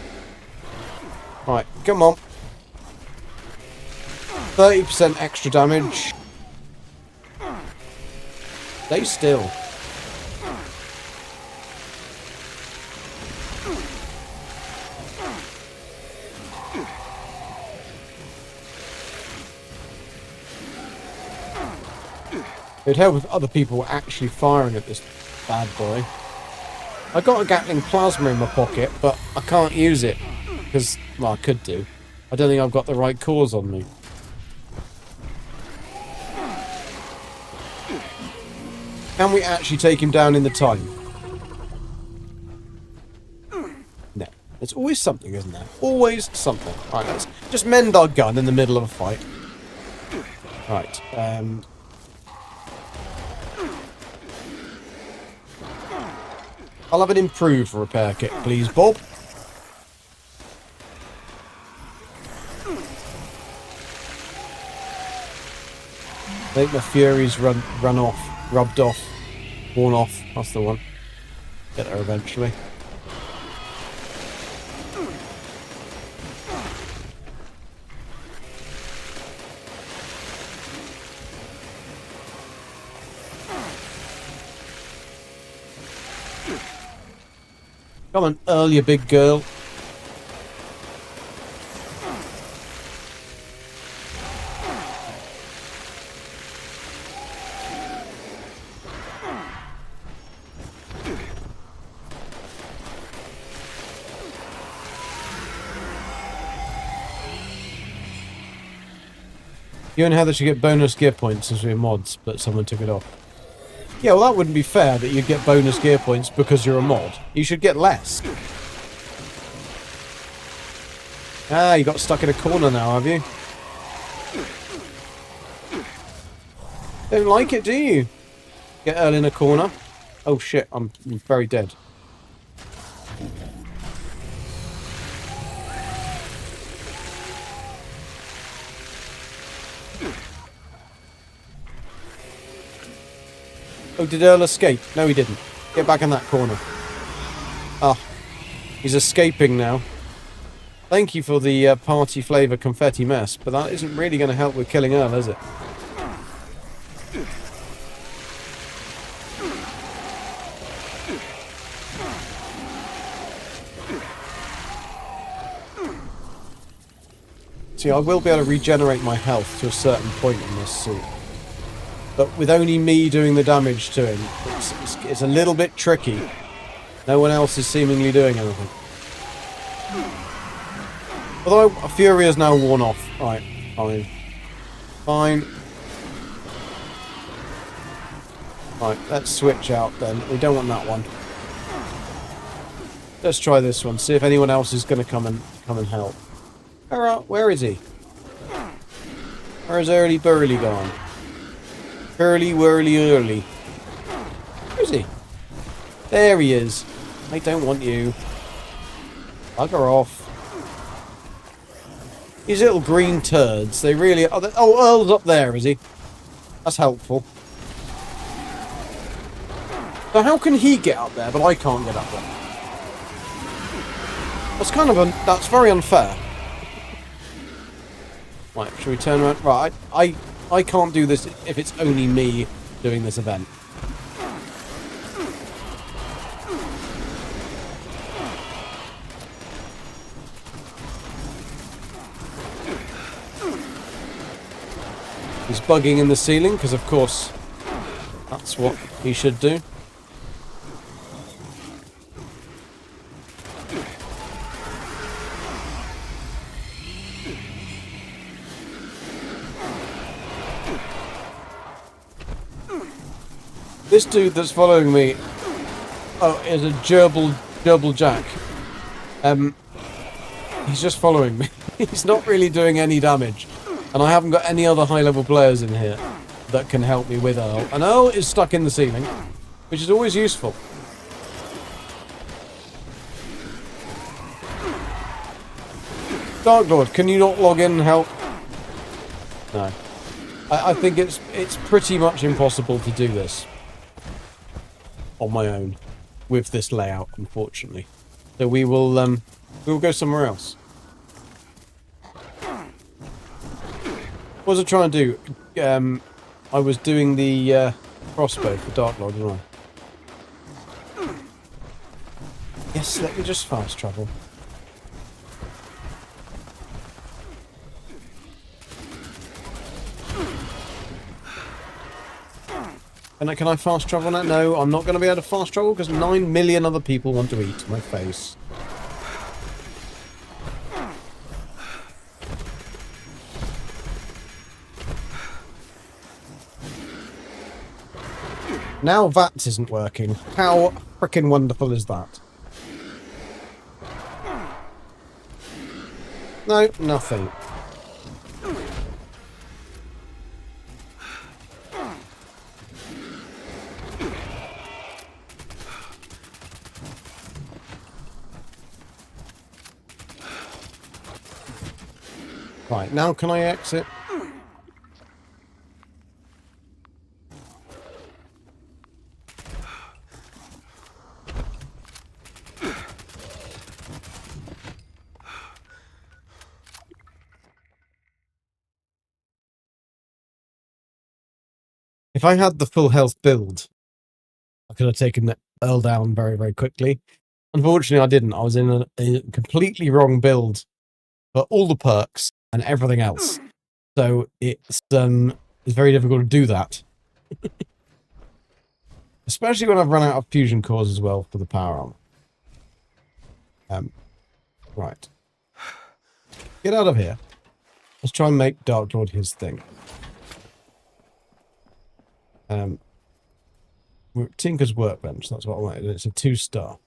Right, come on. 30% extra damage. Stay still. It'd help if other people were actually firing at this bad boy. I got a Gatling plasma in my pocket, but I can't use it. Because, well, I could do. I don't think I've got the right cores on me. Can we actually take him down in the time? No. There's always something, isn't there? Always something. Alright, let's just mend our gun in the middle of a fight. Right, I'll have an improved repair kit, please, Bob. I think the Fury's run off, rubbed off, worn off. That's the one. Get there eventually. Come on, Earl, you big girl. You and Heather should get bonus gear points since we're mods, but someone took it off. Yeah, well that wouldn't be fair that you get bonus gear points because you're a mod. You should get less. Ah, you got stuck in a corner now, have you? Don't like it, do you? Get Earl in a corner. Oh shit, I'm very dead. Oh, did Earl escape? No, he didn't. Get back in that corner. Ah, he's escaping now. Thank you for the party flavour confetti mess, but that isn't really going to help with killing Earl, is it? See, I will be able to regenerate my health to a certain point in this suit. But with only me doing the damage to him, it's a little bit tricky. No one else is seemingly doing anything. Although Fury is now worn off. Right, fine. Fine. Right, let's switch out then. We don't want that one. Let's try this one. See if anyone else is going to come and help. Alright, where is he? Where's Early Burly gone? Early, whirly, early. Where is he? There he is. I don't want you. Bugger off. These little green turds, they really are. Oh, Earl's up there, is he? That's helpful. So how can he get up there, but I can't get up there? That's kind of that's very unfair. Right, should we turn around? Right, I can't do this if it's only me doing this event. He's bugging in the ceiling, because of course that's what he should do. This dude that's following me, is a gerbil Jack. He's just following me. He's not really doing any damage. And I haven't got any other high-level players in here that can help me with Earl. And Earl is stuck in the ceiling, which is always useful. Dark Lord, can you not log in and help? No. I think it's pretty much impossible to do this on my own with this layout, unfortunately. So we will go somewhere else. What was I trying to do? I was doing the crossbow for Dark Lord, wasn't I? Yes, let me just fast travel. And can I fast travel now? No, I'm not going to be able to fast travel because 9 million other people want to eat my face. Now that isn't working. How frickin' wonderful is that? No, nothing. Right, now can I exit? If I had the full health build, I could have taken the Earl down very, very quickly. Unfortunately, I didn't. I was in a completely wrong build for all the perks and everything else. So it's very difficult to do that. Especially when I've run out of fusion cores as well for the power armor. Right. Get out of here. Let's try and make Dark Lord his thing. We're at Tinker's Workbench, that's what I wanted, and it's a 2-star.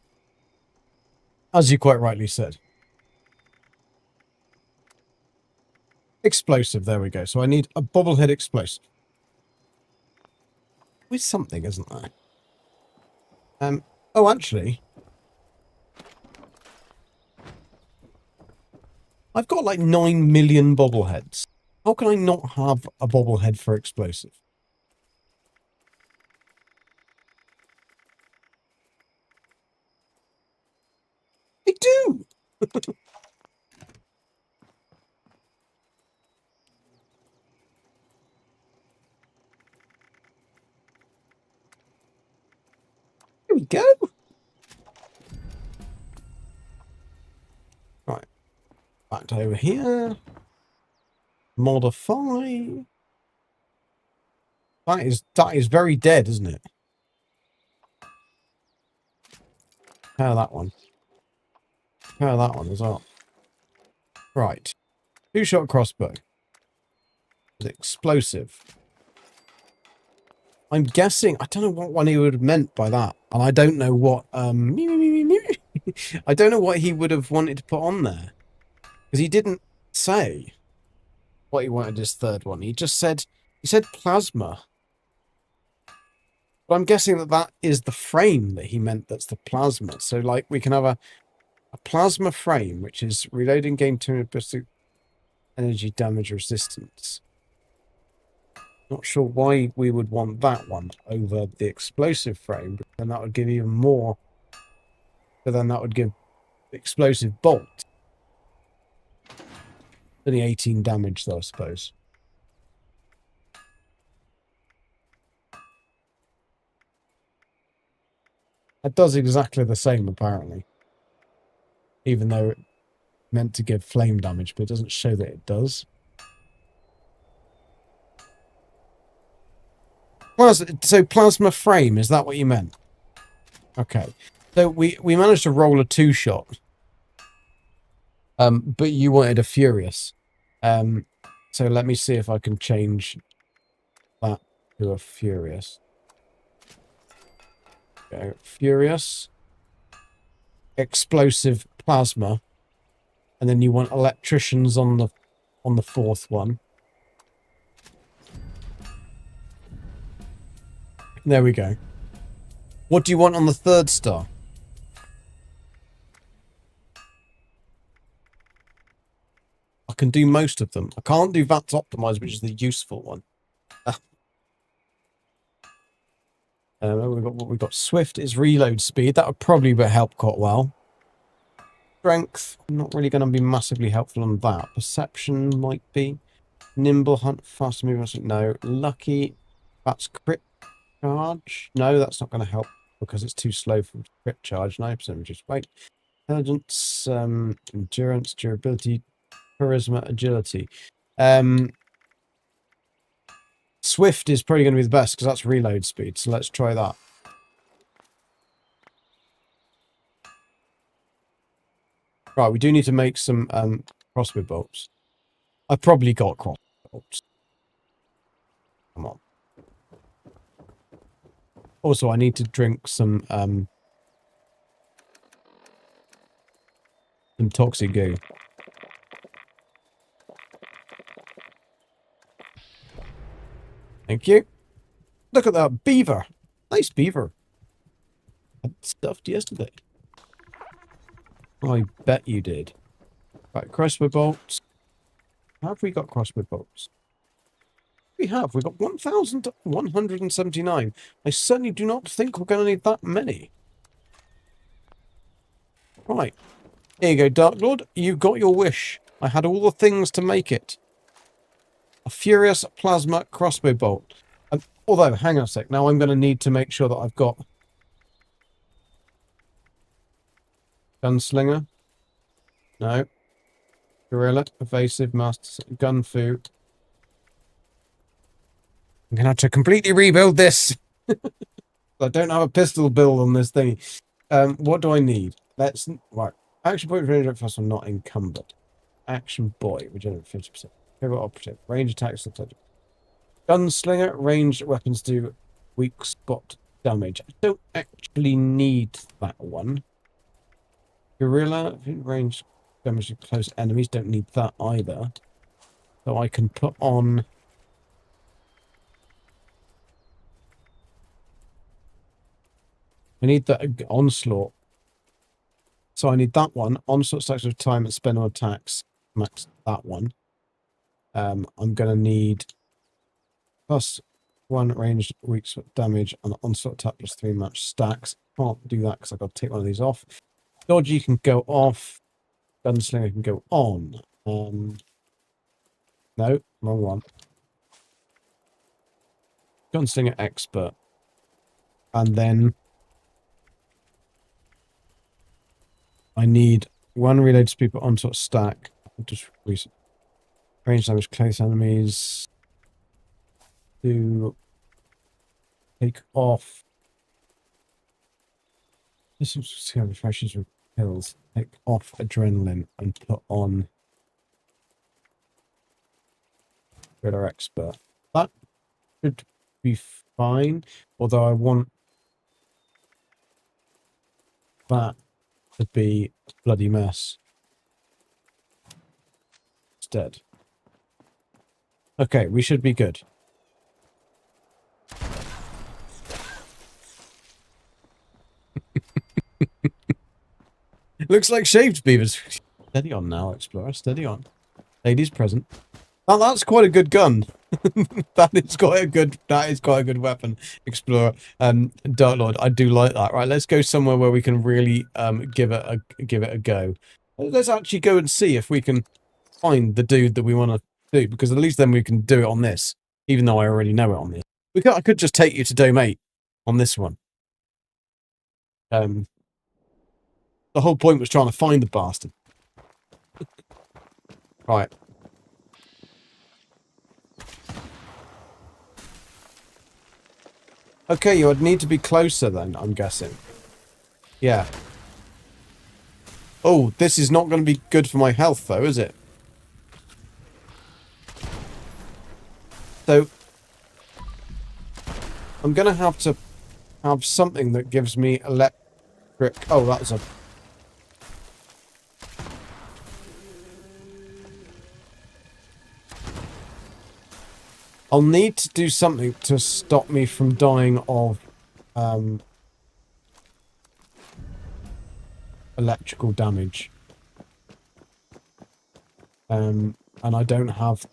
As you quite rightly said. Explosive, there we go. So I need a bobblehead explosive. With something, isn't there? Oh, actually. I've got like 9 million bobbleheads. How can I not have a bobblehead for explosive? I do! Here we go! Right. Back to over here. Modify. That is very dead, isn't it? How that one? How that one as well? Right. 2-shot crossbow. Explosive. I'm guessing, I don't know what one he would have meant by that. And I don't know what, I don't know what he would have wanted to put on there. Because he didn't say what he wanted his third one. He said plasma. But I'm guessing that is the frame that he meant that's the plasma. So, like, we can have a plasma frame, which is reloading game 2 energy damage resistance. Not sure why we would want that one over the explosive frame, but then that would give even more. But then that would give explosive bolt. Only 18 damage, though, I suppose. That does exactly the same, apparently. Even though it meant to give flame damage, but it doesn't show that it does. So plasma frame, is that what you meant? Okay. So we managed to roll a 2-shot. But you wanted a furious. So let me see if I can change that to a furious. Okay, furious. Explosive plasma. And then you want electricians on the 4th one. There we go. What do you want on the 3rd star? I can do most of them. I can't do VATS optimized, which is the useful one. We've got Swift is reload speed. That would probably help quite well. Strength, not really going to be massively helpful on that. Perception might be. Nimble, hunt, fast movement. No. Lucky, that's crit charge. No, that's not going to help because it's too slow for crit charge. 9% reduced weight. Intelligence, endurance, durability, charisma, agility. Swift is probably going to be the best because that's reload speed. So let's try that. Right, we do need to make some crossbow bolts. I've probably got crossbow bolts. Come on. Also, I need to drink some toxic goo. Thank you. Look at that beaver. Nice beaver. I stuffed yesterday. I bet you did. Right, crossbow bolts. Have we got crossbow bolts? We have. We've got 1,179. I certainly do not think we're going to need that many. Right. Here you go, Dark Lord. You got your wish. I had all the things to make it. A furious plasma crossbow bolt. Although, hang on a sec. Now I'm going to need to make sure that I've got gunslinger. No. Gorilla, evasive, master, gun fu. I'm going to have to completely rebuild this. I don't have a pistol build on this thing. What do I need? Right. Action point, range attack, fast, not encumbered. Action boy, regenerate 50%. Pivot operative, range attacks, gunslinger, ranged weapons do weak spot damage. I don't actually need that one. Gorilla, range damage to close enemies, don't need that either. So I can put on... I need the onslaught. So I need that one. Onslaught stacks with time and spend on attacks. Max that one. I'm going to need +1 ranged weak spot damage and onslaught attack +3 match stacks. Can't do that because I've got to take one of these off. Dodgy can go off. Gunslinger can go on. No, wrong one. Gunslinger expert. And then I need 1 reload speed per onslaught stack. Just range damage close enemies. To take off. This is refreshes with pills. Take off adrenaline and put on Thriller Expert. That should be fine. Although I want that to be a bloody mess instead. Okay, we should be good. Looks like shaved beavers. Steady on now, Explorer. Steady on. Ladies present. Now that's quite a good gun. That is quite a good weapon, Explorer. Dark Lord, I do like that. Right, let's go somewhere where we can really give it a go. Let's actually go and see if we can find the dude that we want to do, because at least then we can do it on this, even though I already know it on this. I could just take you to Dome 8 on this one. The whole point was trying to find the bastard. Right. Okay, you would need to be closer then, I'm guessing. Yeah. Oh, this is not going to be good for my health, though, is it? So, I'm going to have something that gives me electric... Oh, that's a... I'll need to do something to stop me from dying of electrical damage. And I don't have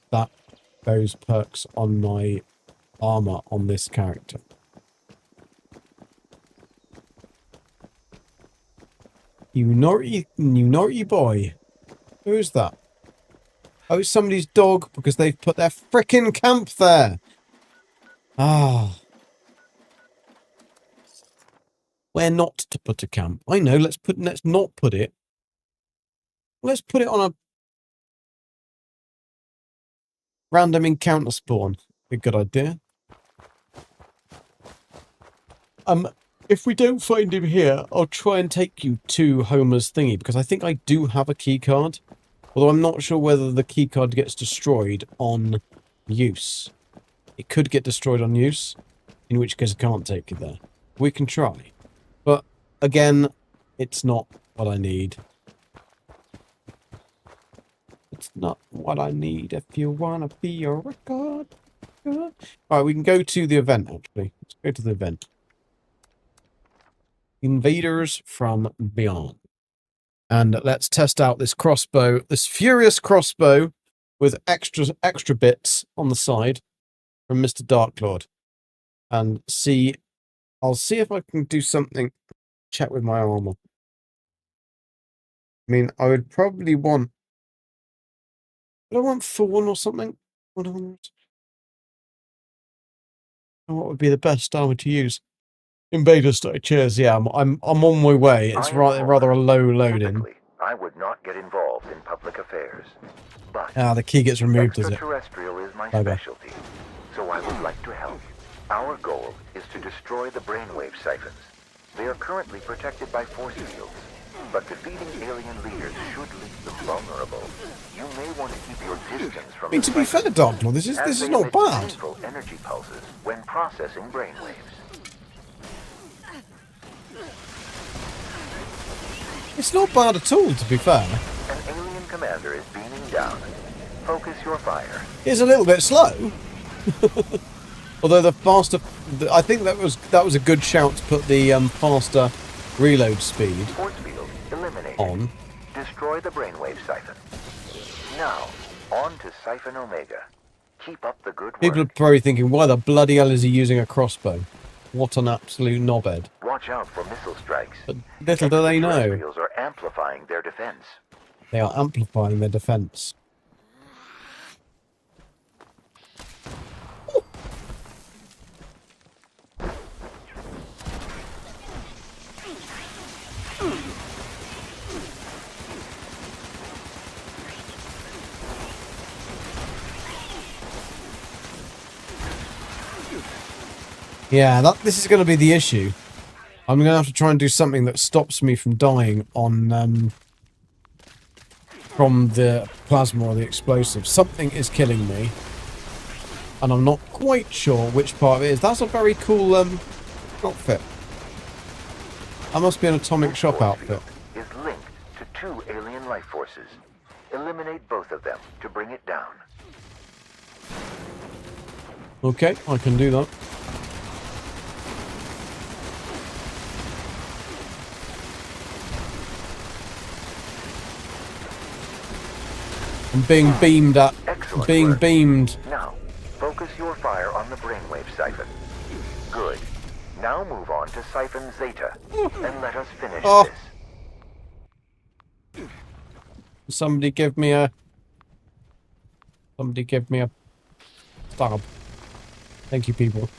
those perks on my armor on this character. You naughty boy. Who's that? Oh, it's somebody's dog because they've put their frickin' camp there. Ah. Where not to put a camp? I know. Let's not put it. Let's put it on a random encounter spawn. A good idea. If we don't find him here, I'll try and take you to Homer's thingy because I think I do have a key card. Although I'm not sure whether the key card gets destroyed on use. It could get destroyed on use, in which case I can't take you there. We can try. But, again, it's not what I need. It's not what I need if you want to be a record. Alright, we can go to the event, actually. Let's go to the event. Invaders from Beyond. And let's test out this crossbow, this furious crossbow with extra bits on the side from Mr. Darklord. And I'll see if I can do something, check with my armor. I mean, I would probably want, would I want Thorn or something? What would be the best armor to use? Invaders cheers, yeah, I'm on my way. It's rather a low loading. I would not get involved in public affairs, but the key gets removed, does it? extraterrestrial is my specialty, so I would like to help. Our goal is to destroy the brainwave siphons. They are currently protected by force fields, but defeating alien leaders should leave them vulnerable. You may want to keep your distance from. I mean, to be fair, Darklord, this is not bad. Energy pulses when processing brainwaves. It's not bad at all, to be fair. An alien commander is beaming down. Focus your fire. It's a little bit slow. Although the faster... I think that was a good shout to put the faster reload speed Force field eliminated. on. Destroy the brainwave siphon. Now, on to Siphon Omega. Keep up the good work. People are probably thinking, why the bloody hell is he using a crossbow? What an absolute knobhead. Watch out for missile strikes. But little do they know. Extraterrestrials are amplifying their defense. They are amplifying their defense. Yeah, this is going to be the issue. I'm going to have to try and do something that stops me from dying on from the plasma or the explosive. Something is killing me, and I'm not quite sure which part of it is. That's a very cool outfit. That must be an atomic shop outfit. Is linked to 2 alien life forces. Eliminate both of them to bring it down. Okay, I can do that. I'm being beamed at. Excellent Being work. beamed. Now, focus your fire on the brainwave siphon. Good. Now move on to Siphon Zeta, and let us finish this. Somebody give me a stab. Thank you, people.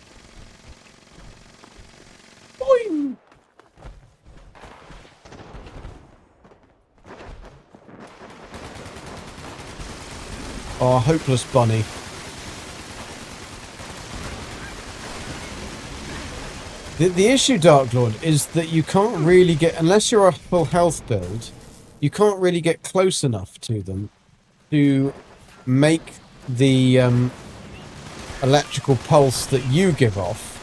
Boing! Oh, hopeless bunny. The issue, Darklord, is that you can't really get, unless you're a full health build, you can't really get close enough to them to make the electrical pulse that you give off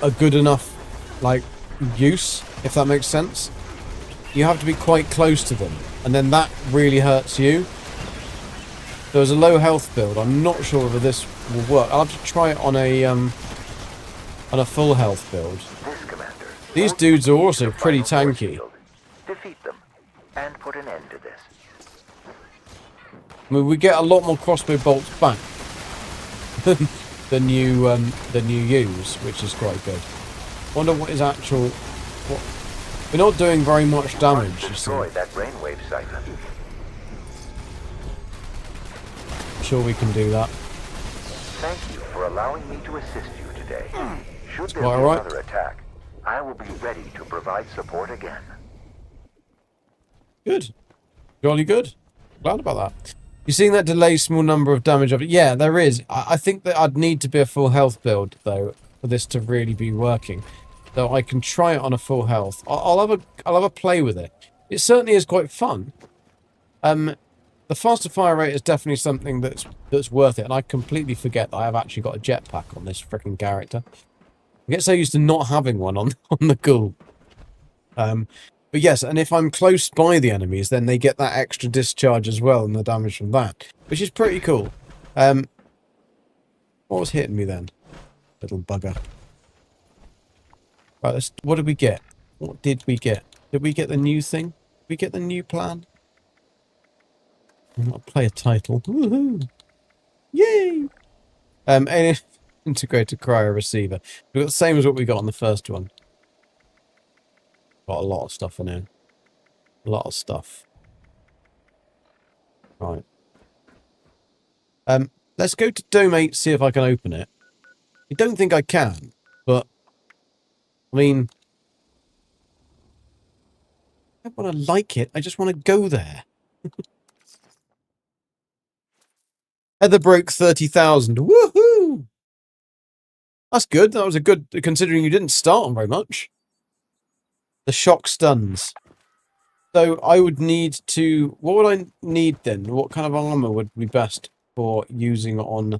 a good enough, like, use, if that makes sense. You have to be quite close to them, and then that really hurts you. So as a low health build, I'm not sure whether this will work. I'll have to try it on a full health build. These dudes are also pretty tanky. Defeat them and put an end to this. I mean, we get a lot more crossbow bolts back than you use, which is quite good. Wonder what his actual We're not doing very much Must damage, you see. destroy that brainwave siphon. I'm sure we can do that. Thank you for allowing me to assist you today. Should there quite be alright. another attack, I will be ready to provide support again. Good. Jolly good. Glad about that. You're seeing that delay small number of damage of it? Yeah, there is. I think that I'd need to be a full health build, though, for this to really be working. So I can try it on a full health. I'll have a play with it. It certainly is quite fun. The faster fire rate is definitely something that's worth it, and I completely forget that I have actually got a jetpack on this freaking character. I get so used to not having one on the ghoul. But yes, and if I'm close by the enemies, then they get that extra discharge as well, and the damage from that, which is pretty cool. What was hitting me then? Little bugger. Right, what did we get? What did we get? Did we get the new thing? Did we get the new plan? I'll play a title. Woohoo! Yay! Alien integrated cryo receiver. We've got the same as what we got on the first one. Got a lot of stuff in here. A lot of stuff. Right. Let's go to Dome 8, see if I can open it. I don't think I can, but I mean, I don't want to like it. I just want to go there. Heather broke 30,000. Woohoo! That's good. That was a good, considering you didn't start on very much. The shock stuns. So I would need to... What would I need then? What kind of armor would be best for using on...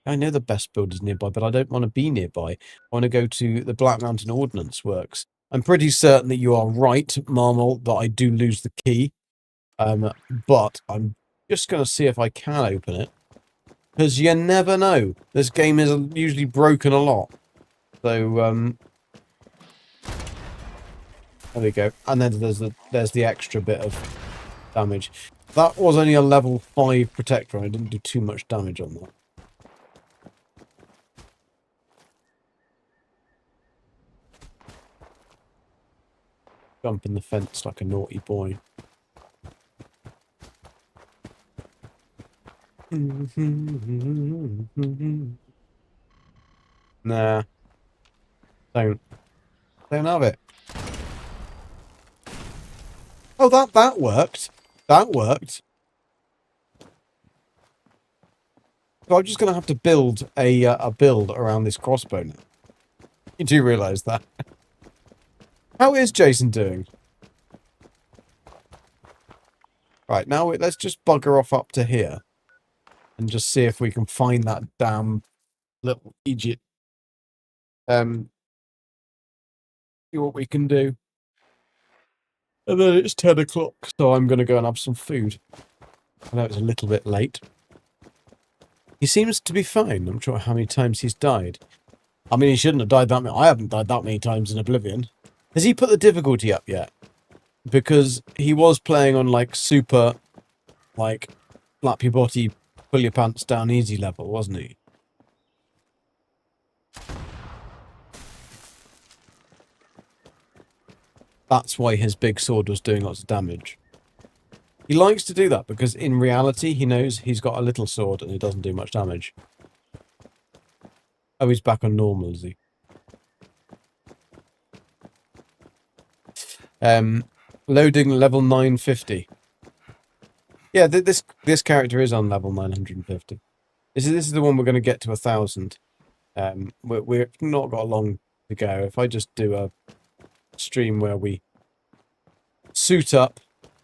I know the best build is nearby, but I don't want to be nearby. I want to go to the Black Mountain Ordnance Works. I'm pretty certain that you are right, Marmal, that I do lose the key. But I'm just going to see if I can open it. Because you never know. This game is usually broken a lot. So, there we go. And then there's the extra bit of damage. That was only a level 5 protector. I didn't do too much damage on that. Jumping the fence like a naughty boy. Nah. Don't have it. Oh, that worked. That worked. So I'm just going to have to build a build around this crossbow now. You do realise that. How is Jason doing? Right, now let's just bugger off up to here. And just see if we can find that damn little idiot. See what we can do. And then it's 10 o'clock, so I'm going to go and have some food. I know it's a little bit late. He seems to be fine. I'm not sure how many times he's died. I mean, he shouldn't have died that many. I haven't died that many times in Oblivion. Has he put the difficulty up yet? Because he was playing on, like, super, like, flap your body, pull your pants down easy level, wasn't he? That's why his big sword was doing lots of damage. He likes to do that because in reality he knows he's got a little sword and it doesn't do much damage. Oh, he's back on normal, is he? Loading level 950. Yeah, this character is on level 950. This is the one we're going to get to 1,000. We've not got long to go. If I just do a stream where we suit up,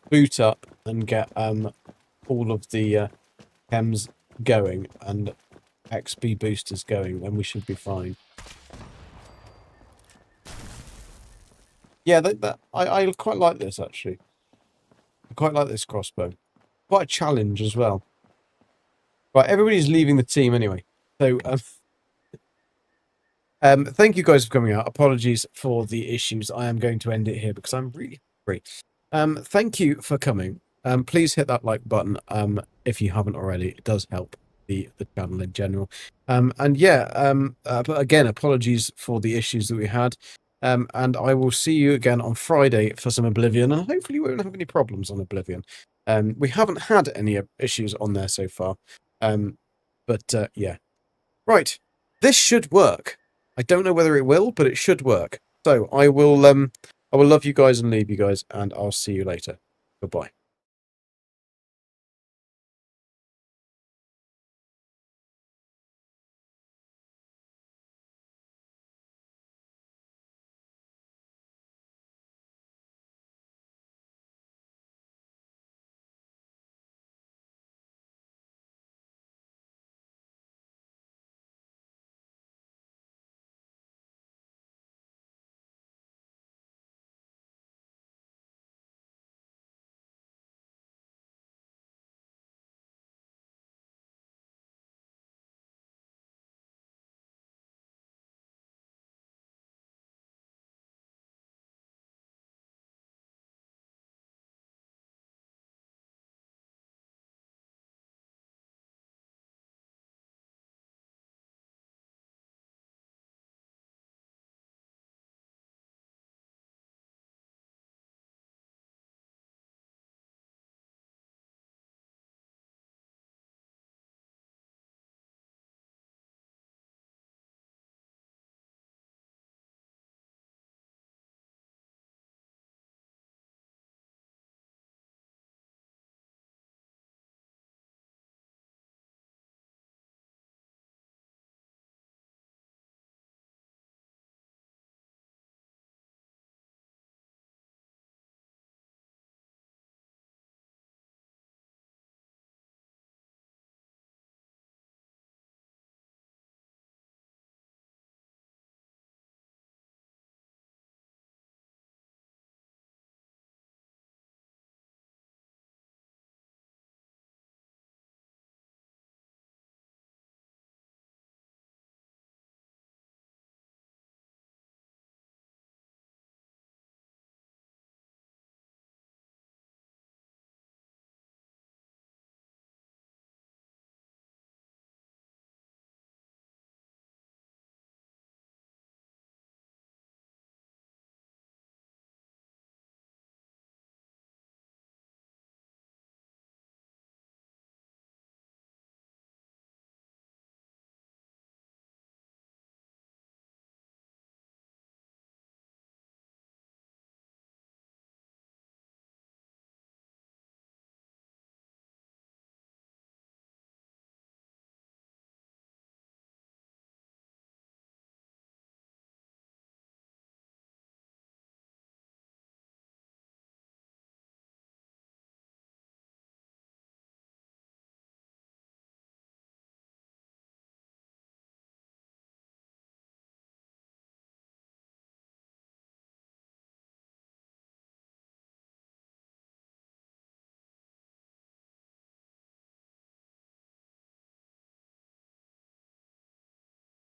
boot up, and get all of the chems going and XP boosters going, then we should be fine. Yeah, I quite like this actually. I quite like this crossbow. Quite a challenge as well. Right, everybody's leaving the team anyway. So, thank you guys for coming out. Apologies for the issues. I am going to end it here because I'm really hungry. Thank you for coming. Please hit that like button if you haven't already. It does help the channel in general. And yeah, but again, apologies for the issues that we had. And I will see you again on Friday for some Oblivion, and hopefully we won't have any problems on Oblivion. We haven't had any issues on there so far. But yeah. Right. This should work. I don't know whether it will, but it should work. So I will love you guys and leave you guys, and I'll see you later. Goodbye.